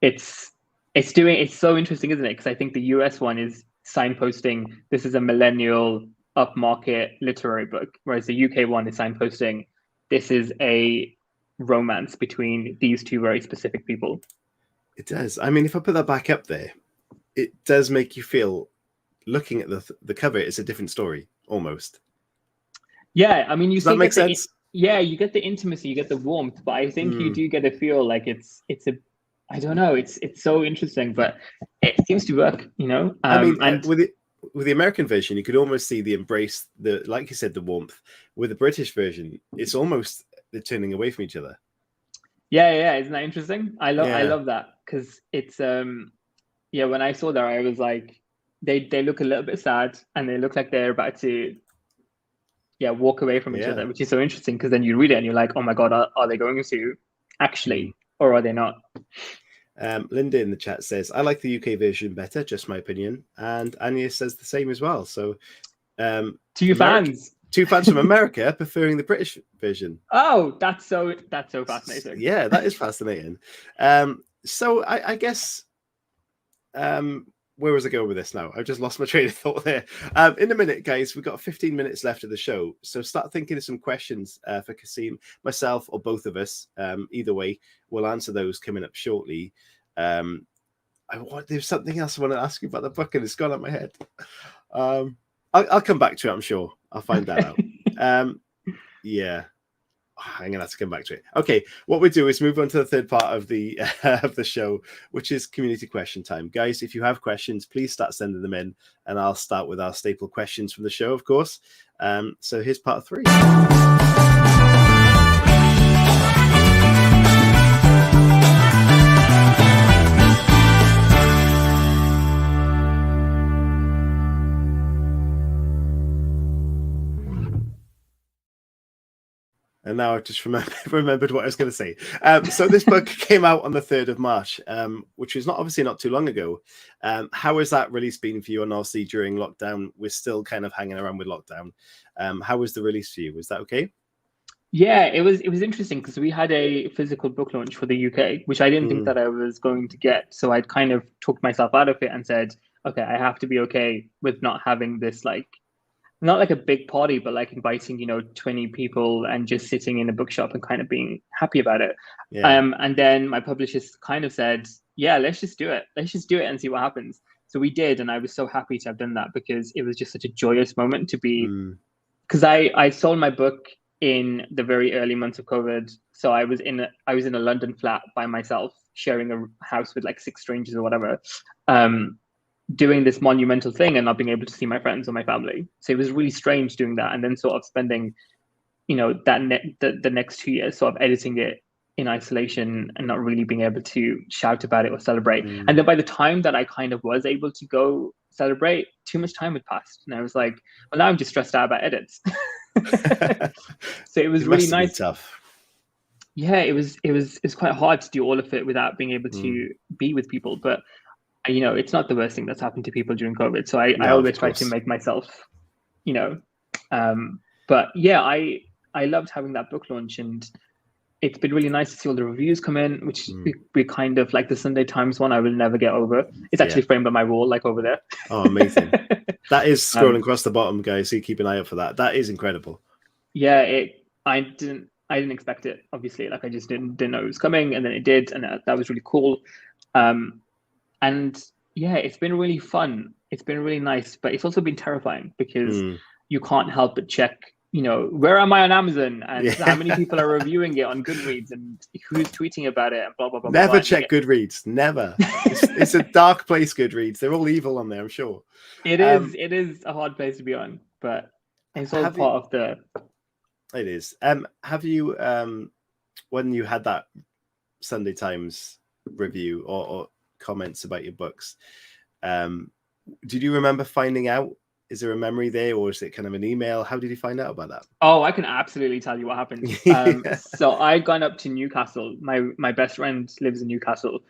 it's so interesting, isn't it? Because I think the US one is signposting this is a millennial upmarket literary book, whereas the UK one is signposting this is a romance between these two very specific people. It does. I mean, if I put that back up there, it does make you feel, looking at the cover, it's a different story almost. Yeah, I mean, does that make sense? You get the intimacy, you get the warmth, but I think you do get a feel like it's a, I don't know, it's so interesting, but it seems to work, I mean, and with the American version, you could almost see the embrace, like you said, the warmth. With the British version, it's almost they're turning away from each other. Yeah, isn't that interesting? I love that because it's when I saw that, I was like, they look a little bit sad and they look like they're about to walk away from each other, which is so interesting because then you read it and you're like, oh my God, are they going to actually or are they not? Linda in the chat says, I like the UK version better, just my opinion. And Anya says the same as well. So two fans. 2 fans from America preferring the British version. Oh, that's so fascinating. Yeah, that is fascinating. So I guess where was I going with this now? I've just lost my train of thought there. In a minute, guys, we've got 15 minutes left of the show. So start thinking of some questions for Kasim, myself, or both of us. Either way, we'll answer those coming up shortly. There's something else I want to ask you about the book, and it's gone out my head. I'll come back to it, I'm sure. I'll find that out. Yeah. I'm gonna have to come back to it. Okay, what we do is move on to the third part of the show, which is community question time. Guys, if you have questions, please start sending them in, and I'll start with our staple questions from the show, of course. So here's part 3. And now I've just remembered what I was going to say. So this book came out on the 3rd of March, which is obviously not too long ago. How has that release been for you? And obviously during lockdown, we're still kind of hanging around with lockdown. How was the release for you? Was that okay? Yeah, it was interesting because we had a physical book launch for the UK, which I didn't think that I was going to get. So I'd kind of talked myself out of it and said, okay, I have to be okay with not having this not like a big party, but like inviting, 20 people and just sitting in a bookshop and kind of being happy about it. Yeah. And then my publishers kind of said, yeah, let's just do it. Let's just do it and see what happens. So we did. And I was so happy to have done that because it was just such a joyous moment to be, because I sold my book in the very early months of COVID. So I was in a London flat by myself, sharing a house with like 6 strangers or whatever. Doing this monumental thing and not being able to see my friends or my family. So it was really strange doing that. And then sort of spending, the next 2 years sort of editing it in isolation and not really being able to shout about it or celebrate. And then by the time that I kind of was able to go celebrate, too much time had passed. And I was like, well, now I'm just stressed out about edits. So it was really nice. Tough. Yeah, it was quite hard to do all of it without being able to be with people. But it's not the worst thing that's happened to people during COVID. So I always try to make myself, but yeah, I loved having that book launch, and it's been really nice to see all the reviews come in, which we kind of like the Sunday Times one. I will never get over. It's actually framed on my wall, like over there. Oh, amazing. That is scrolling across the bottom, guys. So you keep an eye out for that. That is incredible. Yeah, I didn't expect it, obviously. Like I just didn't know it was coming, and then it did, and that was really cool. And yeah, it's been really fun. It's been really nice, but it's also been terrifying because you can't help but check, where am I on Amazon and how many people are reviewing it on Goodreads and who's tweeting about it and blah, blah, blah. Never check Goodreads. Never. It's a dark place, Goodreads. They're all evil on there, I'm sure. It is a hard place to be on, but it's all part of the... It is. Have you, when you had that Sunday Times review or comments about your books, did you remember finding out? Is there a memory there, or is it kind of an email? How did you find out about that? Oh, I can absolutely tell you what happened. So I'd gone up to Newcastle. My best friend lives in Newcastle,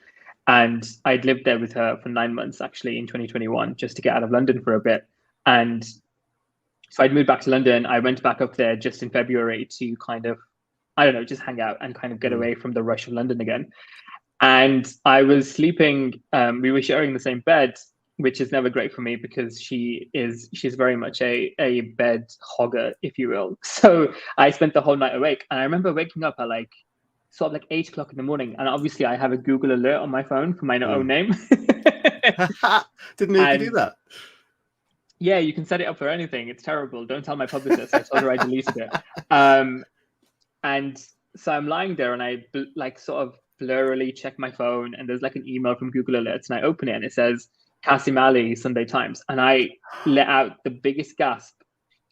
and I'd lived there with her for 9 months actually in 2021, just to get out of London for a bit. And so I'd moved back to London. I went back up there just in February to kind of, I don't know, just hang out and kind of get away from the rush of London again. And I was sleeping, we were sharing the same bed, which is never great for me because she's very much a bed hogger, if you will. So I spent the whole night awake. And I remember waking up at sort of like 8 o'clock in the morning. And obviously I have a Google alert on my phone for my own name. Didn't know you could do that. Yeah, you can set it up for anything. It's terrible. Don't tell my publicist. I told her I deleted it. And so I'm lying there and I sort of blurrily check my phone, and there's like an email from Google Alerts, and I open it and it says Kasim Ali, Sunday Times, and I let out the biggest gasp.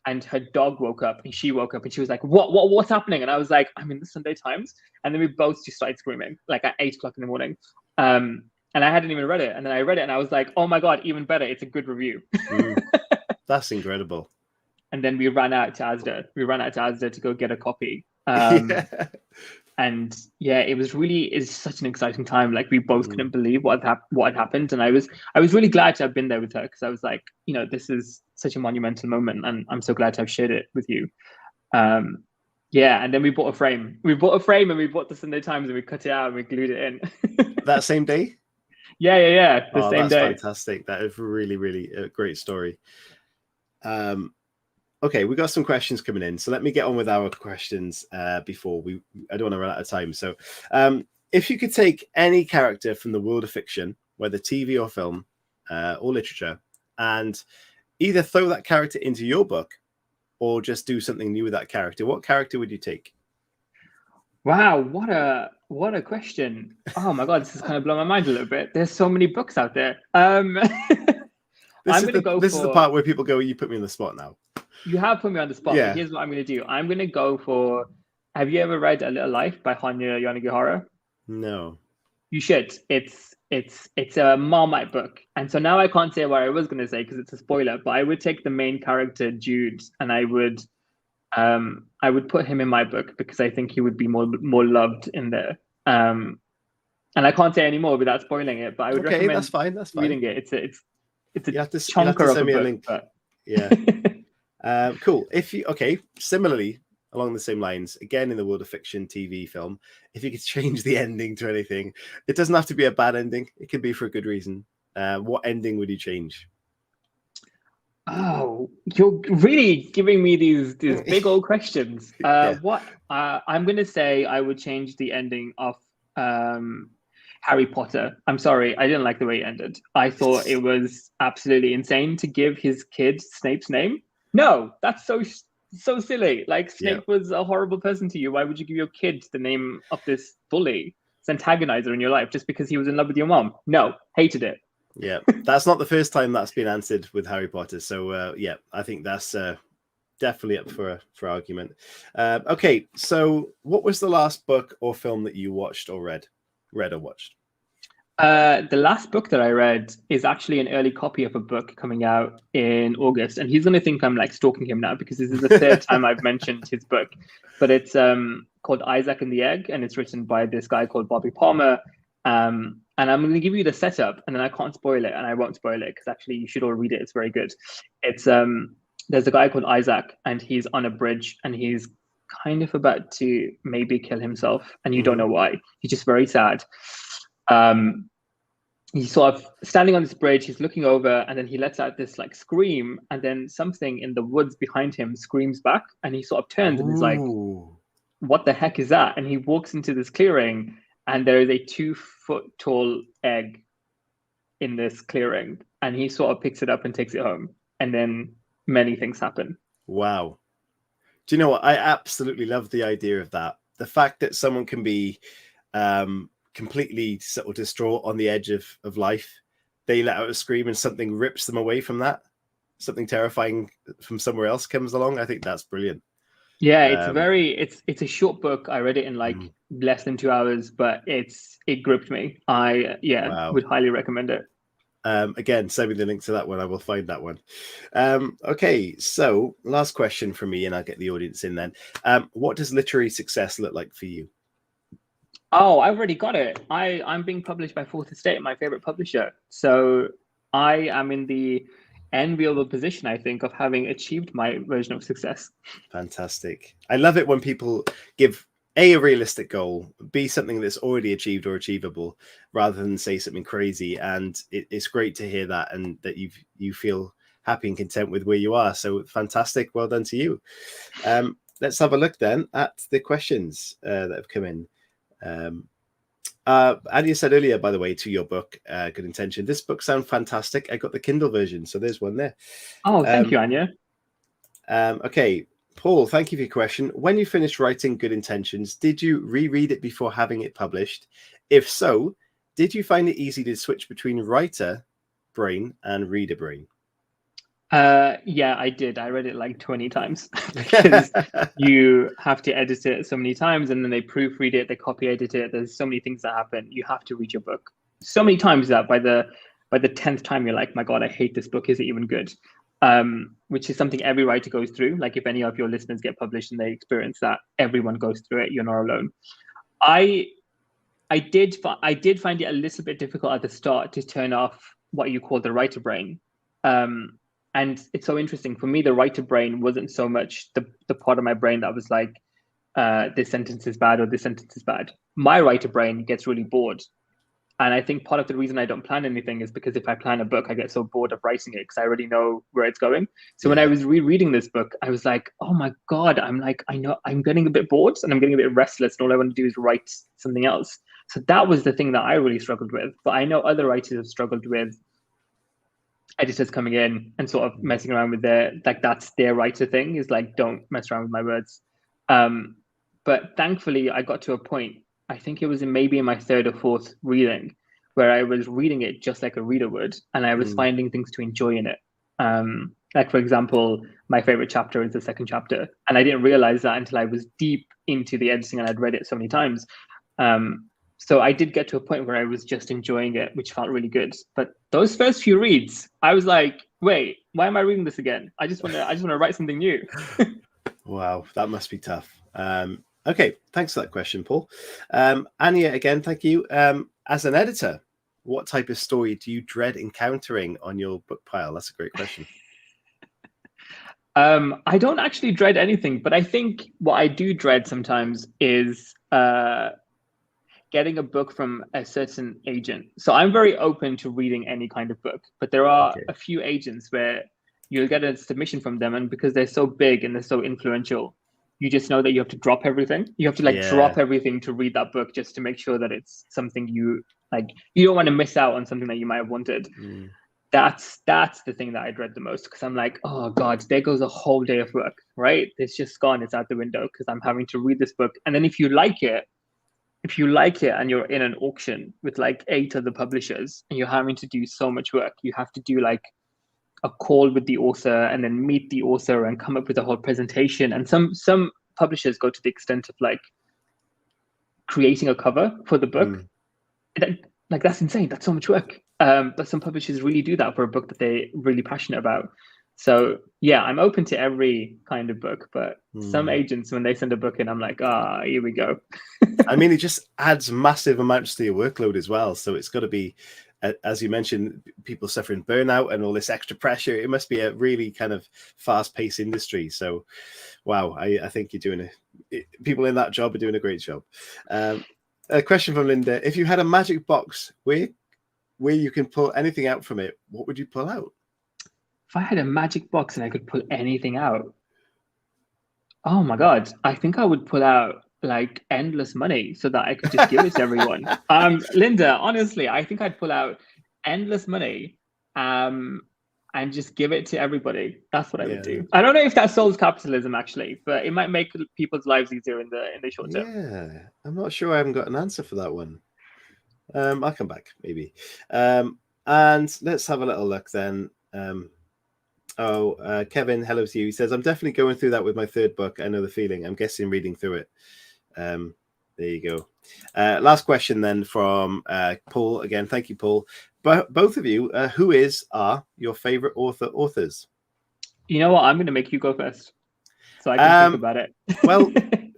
And her dog woke up, and she woke up, and she was like, what's happening? And I was like, I'm in the Sunday Times. And then we both just started screaming like at 8 o'clock in the morning. And I hadn't even read it, and then I read it and I was like, oh my god, even better, it's a good review. That's incredible. And then we ran out to Asda to go get a copy. And yeah, it's such an exciting time. Like we both couldn't believe what had happened, and I was really glad to have been there with her, because I was like, this is such a monumental moment, and I'm so glad to have shared it with you. Yeah, and then we bought a frame. We bought a frame, and we bought the Sunday Times, and we cut it out and we glued it in. That same day? Yeah. The same that's day. Fantastic. That is really, really a great story. Okay, we got some questions coming in, so let me get on with our questions before I don't want to run out of time. So, if you could take any character from the world of fiction, whether TV or film or literature, and either throw that character into your book or just do something new with that character, what character would you take? Wow, what a question. Oh my God, this is kind of blowing my mind a little bit. There's so many books out there. This is the part where people go, you put me on the spot now. You have put me on the spot, but here's what I'm going to do. I'm going to go for, have you ever read A Little Life by Hanya Yanagihara? No. You should. It's a Marmite book. And so now I can't say what I was going to say because it's a spoiler, but I would take the main character, Jude, and I would put him in my book because I think he would be more loved in there. And I can't say any more without spoiling it, but I would recommend that's fine. reading it. It's a chunker of a book. Link. But... Yeah. Cool. Similarly, along the same lines, again in the world of fiction, TV, film, if you could change the ending to anything, it doesn't have to be a bad ending. It can be for a good reason. What ending would you change? Oh, you're really giving me these big old questions. What I'm going to say, I would change the ending of Harry Potter. I'm sorry, I didn't like the way it ended. I thought it was absolutely insane to give his kid Snape's name. No, that's so silly. Like, Snape was a horrible person to you. Why would you give your kid the name of this bully, this antagonizer in your life, just because he was in love with your mom? No, hated it. Yeah, that's not the first time that's been answered with Harry Potter. So I think that's definitely up for argument. Okay, so what was the last book or film that you watched or read or watched? The last book that I read is actually an early copy of a book coming out in August, and he's going to think I'm like stalking him now because this is the third time I've mentioned his book. But it's called Isaac and the Egg, and it's written by this guy called Bobby Palmer. And I'm going to give you the setup, and then I can't spoil it, and I won't spoil it because actually you should all read it. It's very good. It's there's a guy called Isaac, and he's on a bridge, and he's kind of about to maybe kill himself, and you don't know why. He's just very sad. He's sort of standing on this bridge, he's looking over, and then he lets out this like scream, and then something in the woods behind him screams back, and he sort of turns and is like, what the heck is that? And he walks into this clearing, and there is a 2-foot tall egg in this clearing, and he sort of picks it up and takes it home, and then many things happen. Wow. Do you know what? I absolutely love the idea of that. The fact that someone can be completely sort of distraught on the edge of life, they let out a scream and something rips them away from that. Something terrifying from somewhere else comes along. I think that's brilliant. Yeah, it's a short book. I read it in like less than 2 hours, but it gripped me. Would highly recommend it. Again, send me the link to that one. I will find that one. Okay, so last question from me, and I'll get the audience in then. What does literary success look like for you? Oh, I've already got it. I'm being published by Fourth Estate, my favorite publisher. So I am in the enviable position, I think, of having achieved my version of success. Fantastic. I love it when people give a realistic goal, B, something that's already achieved or achievable, rather than say something crazy. And it's great to hear that, and that you feel happy and content with where you are. So fantastic. Well done to you. Let's have a look then at the questions that have come in. Anya said earlier, by the way, to your book, Good Intention, this book sounds fantastic. I got the Kindle version, so there's one there. Oh, thank you, Anya. Okay, Paul, thank you for your question. When you finished writing Good Intentions, did you reread it before having it published? If so, did you find it easy to switch between writer brain and reader brain? Yeah, I did. I read it like 20 times because you have to edit it so many times, and then they proofread it, they copy edit it. There's so many things that happen. You have to read your book so many times that by the 10th time you're like, my God, I hate this book. Is it even good? Which is something every writer goes through. Like if any of your listeners get published and they experience that, everyone goes through it. You're not alone. I did find it a little bit difficult at the start to turn off what you call the writer brain. And it's so interesting. For me, the writer brain wasn't so much the part of my brain that was like, this sentence is bad or this sentence is bad. My writer brain gets really bored. And I think part of the reason I don't plan anything is because if I plan a book, I get so bored of writing it because I already know where it's going. So when I was rereading this book, I was like, oh my God, I know I'm getting a bit bored and I'm getting a bit restless. And all I want to do is write something else. So that was the thing that I really struggled with. But I know other writers have struggled with editors coming in and sort of messing around with that's their writer thing, is like, don't mess around with my words. But thankfully I got to a point, I think it was maybe in my third or fourth reading, where I was reading it just like a reader would, and I was finding things to enjoy in it. Like, for example, my favorite chapter is the second chapter, and I didn't realize that until I was deep into the editing and I'd read it so many times. So I did get to a point where I was just enjoying it, which felt really good. But those first few reads, I was like, wait, why am I reading this again? I just want to write something new. Wow, that must be tough. Okay, thanks for that question, Paul. Anya, again, thank you. As an editor, what type of story do you dread encountering on your book pile? That's a great question. I don't actually dread anything, but I think what I do dread sometimes is getting a book from a certain agent. So I'm very open to reading any kind of book, but there are a few agents where you'll get a submission from them, and because they're so big and they're so influential, you just know that you have to drop everything. You have to drop everything to read that book just to make sure that it's something you like. You don't want to miss out on something that you might have wanted. That's the thing that I dread the most, because I'm like, oh God, there goes a whole day of work, right? It's just gone. It's out the window because I'm having to read this book. And then if you like it and you're in an auction with like 8 other publishers and you're having to do so much work, you have to do like a call with the author and then meet the author and come up with a whole presentation. And some publishers go to the extent of like creating a cover for the book. Like, that's insane. That's so much work. But some publishers really do that for a book that they're really passionate about. So yeah, I'm open to every kind of book, but some agents, when they send a book in, I'm like, here we go. I mean, it just adds massive amounts to your workload as well. So it's got to be, as you mentioned, people suffering burnout and all this extra pressure. It must be a really kind of fast-paced industry. So, wow, I think you're doing people in that job are doing a great job. A question from Linda: if you had a magic box where you can pull anything out from it, what would you pull out? If I had a magic box and I could pull anything out, oh my God, I think I would pull out like endless money so that I could just give it to everyone. Linda, honestly, I think I'd pull out endless money and just give it to everybody. That's what I would do. I don't know if that solves capitalism actually, but it might make people's lives easier in the short term. Yeah, I'm not sure I haven't got an answer for that one. I'll come back maybe. And let's have a little look then. Kevin, hello to you. He says, I'm definitely going through that with my third book. I know the feeling. I'm guessing reading through it. There you go. Last question then from Paul. Again, thank you, Paul. But both of you, who are your favorite authors? You know what? I'm going to make you go first so I can think about it. Well,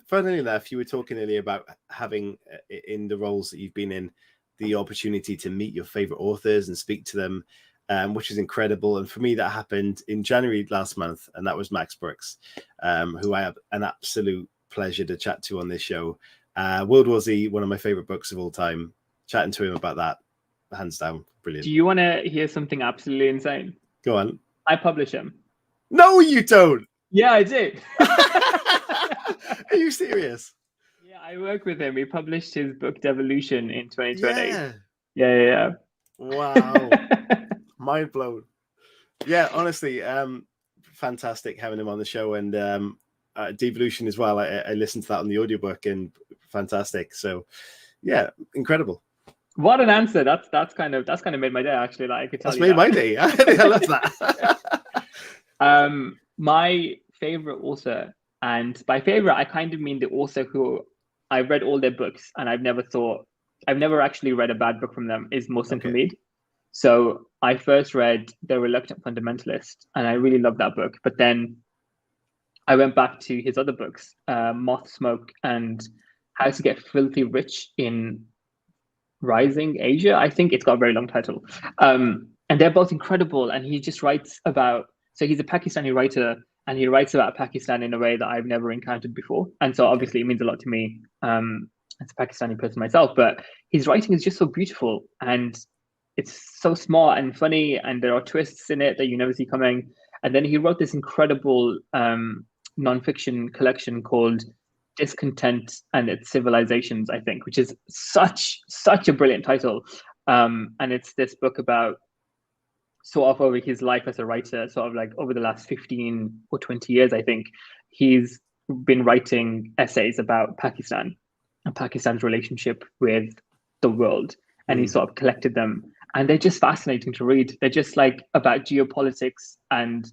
funnily enough, you were talking earlier about having in the roles that you've been in the opportunity to meet your favorite authors and speak to them, which is incredible. And for me, that happened in January last month, and that was Max Brooks, who I have an absolute pleasure to chat to on this show. World War Z, one of my favorite books of all time. Chatting to him about that, hands down, brilliant. Do you want to hear something absolutely insane? Go on. I publish him. No, you don't. Yeah, I do. Are you serious? Yeah, I work with him. He published his book Devolution in 2020. Yeah. Wow. Mind blown. Yeah, honestly, fantastic having him on the show, and Devolution as well. I listened to that on the audiobook, and fantastic. So yeah, incredible. What an answer. That's kind of made my day actually. Like, I could tell that's you made my day. I love that. My favorite author, and by favorite I kind of mean the author who I've read all their books and I've never actually read a bad book from them, is Mohsen Hamid. So I first read The Reluctant Fundamentalist and I really loved that book, but then I went back to his other books, Moth, Smoke and How to Get Filthy Rich in Rising Asia. I think it's got a very long title. And they're both incredible. And he just writes about, so he's a Pakistani writer, and he writes about Pakistan in a way that I've never encountered before. And so obviously it means a lot to me as a Pakistani person myself. But his writing is just so beautiful, and it's so smart and funny, and there are twists in it that you never see coming. And then he wrote this incredible nonfiction collection called Discontent and Its Civilizations, I think, which is such a brilliant title. And it's this book about sort of over his life as a writer, sort of like over the last 15 or 20 years, I think, he's been writing essays about Pakistan and Pakistan's relationship with the world. And he sort of collected them. And they're just fascinating to read. They're just like about geopolitics and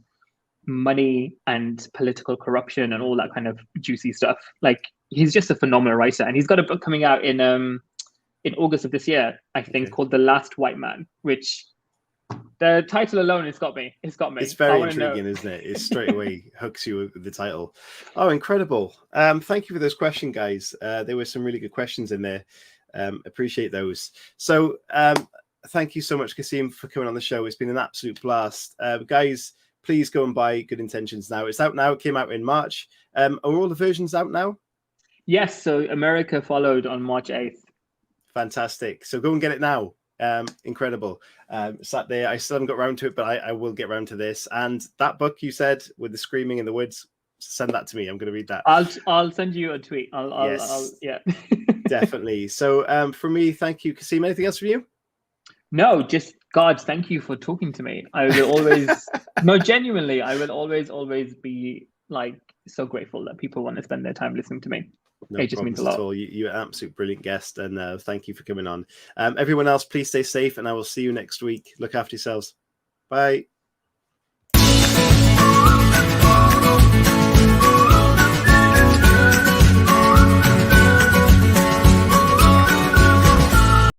money and political corruption and all that kind of juicy stuff. Like, he's just a phenomenal writer. And he's got a book coming out in August of this year, I think, called The Last White Man, which the title alone has got me. It's got me. It's very intriguing, isn't it? It straight away hooks you with the title. Oh, incredible. Thank you for those questions, guys. There were some really good questions in there. Appreciate those. So thank you so much, Kasim, for coming on the show. It's been an absolute blast. Guys, please go and buy Good Intentions now. It's out now. It came out in March. Are all the versions out now? Yes. So America followed on March 8th. Fantastic. So go and get it now. Incredible. Sat there. I still haven't got around to it, but I will get around to this. And that book you said with the screaming in the woods, send that to me. I'm going to read that. I'll send you a tweet. Yeah. Definitely. So from me, thank you, Kasim. Anything else from you? No, just God, thank you for talking to me. I will always, no, genuinely, I will always be like so grateful that people want to spend their time listening to me. No it just means a lot. At all. You're an absolute brilliant guest, and thank you for coming on. Everyone else, please stay safe, and I will see you next week. Look after yourselves. Bye.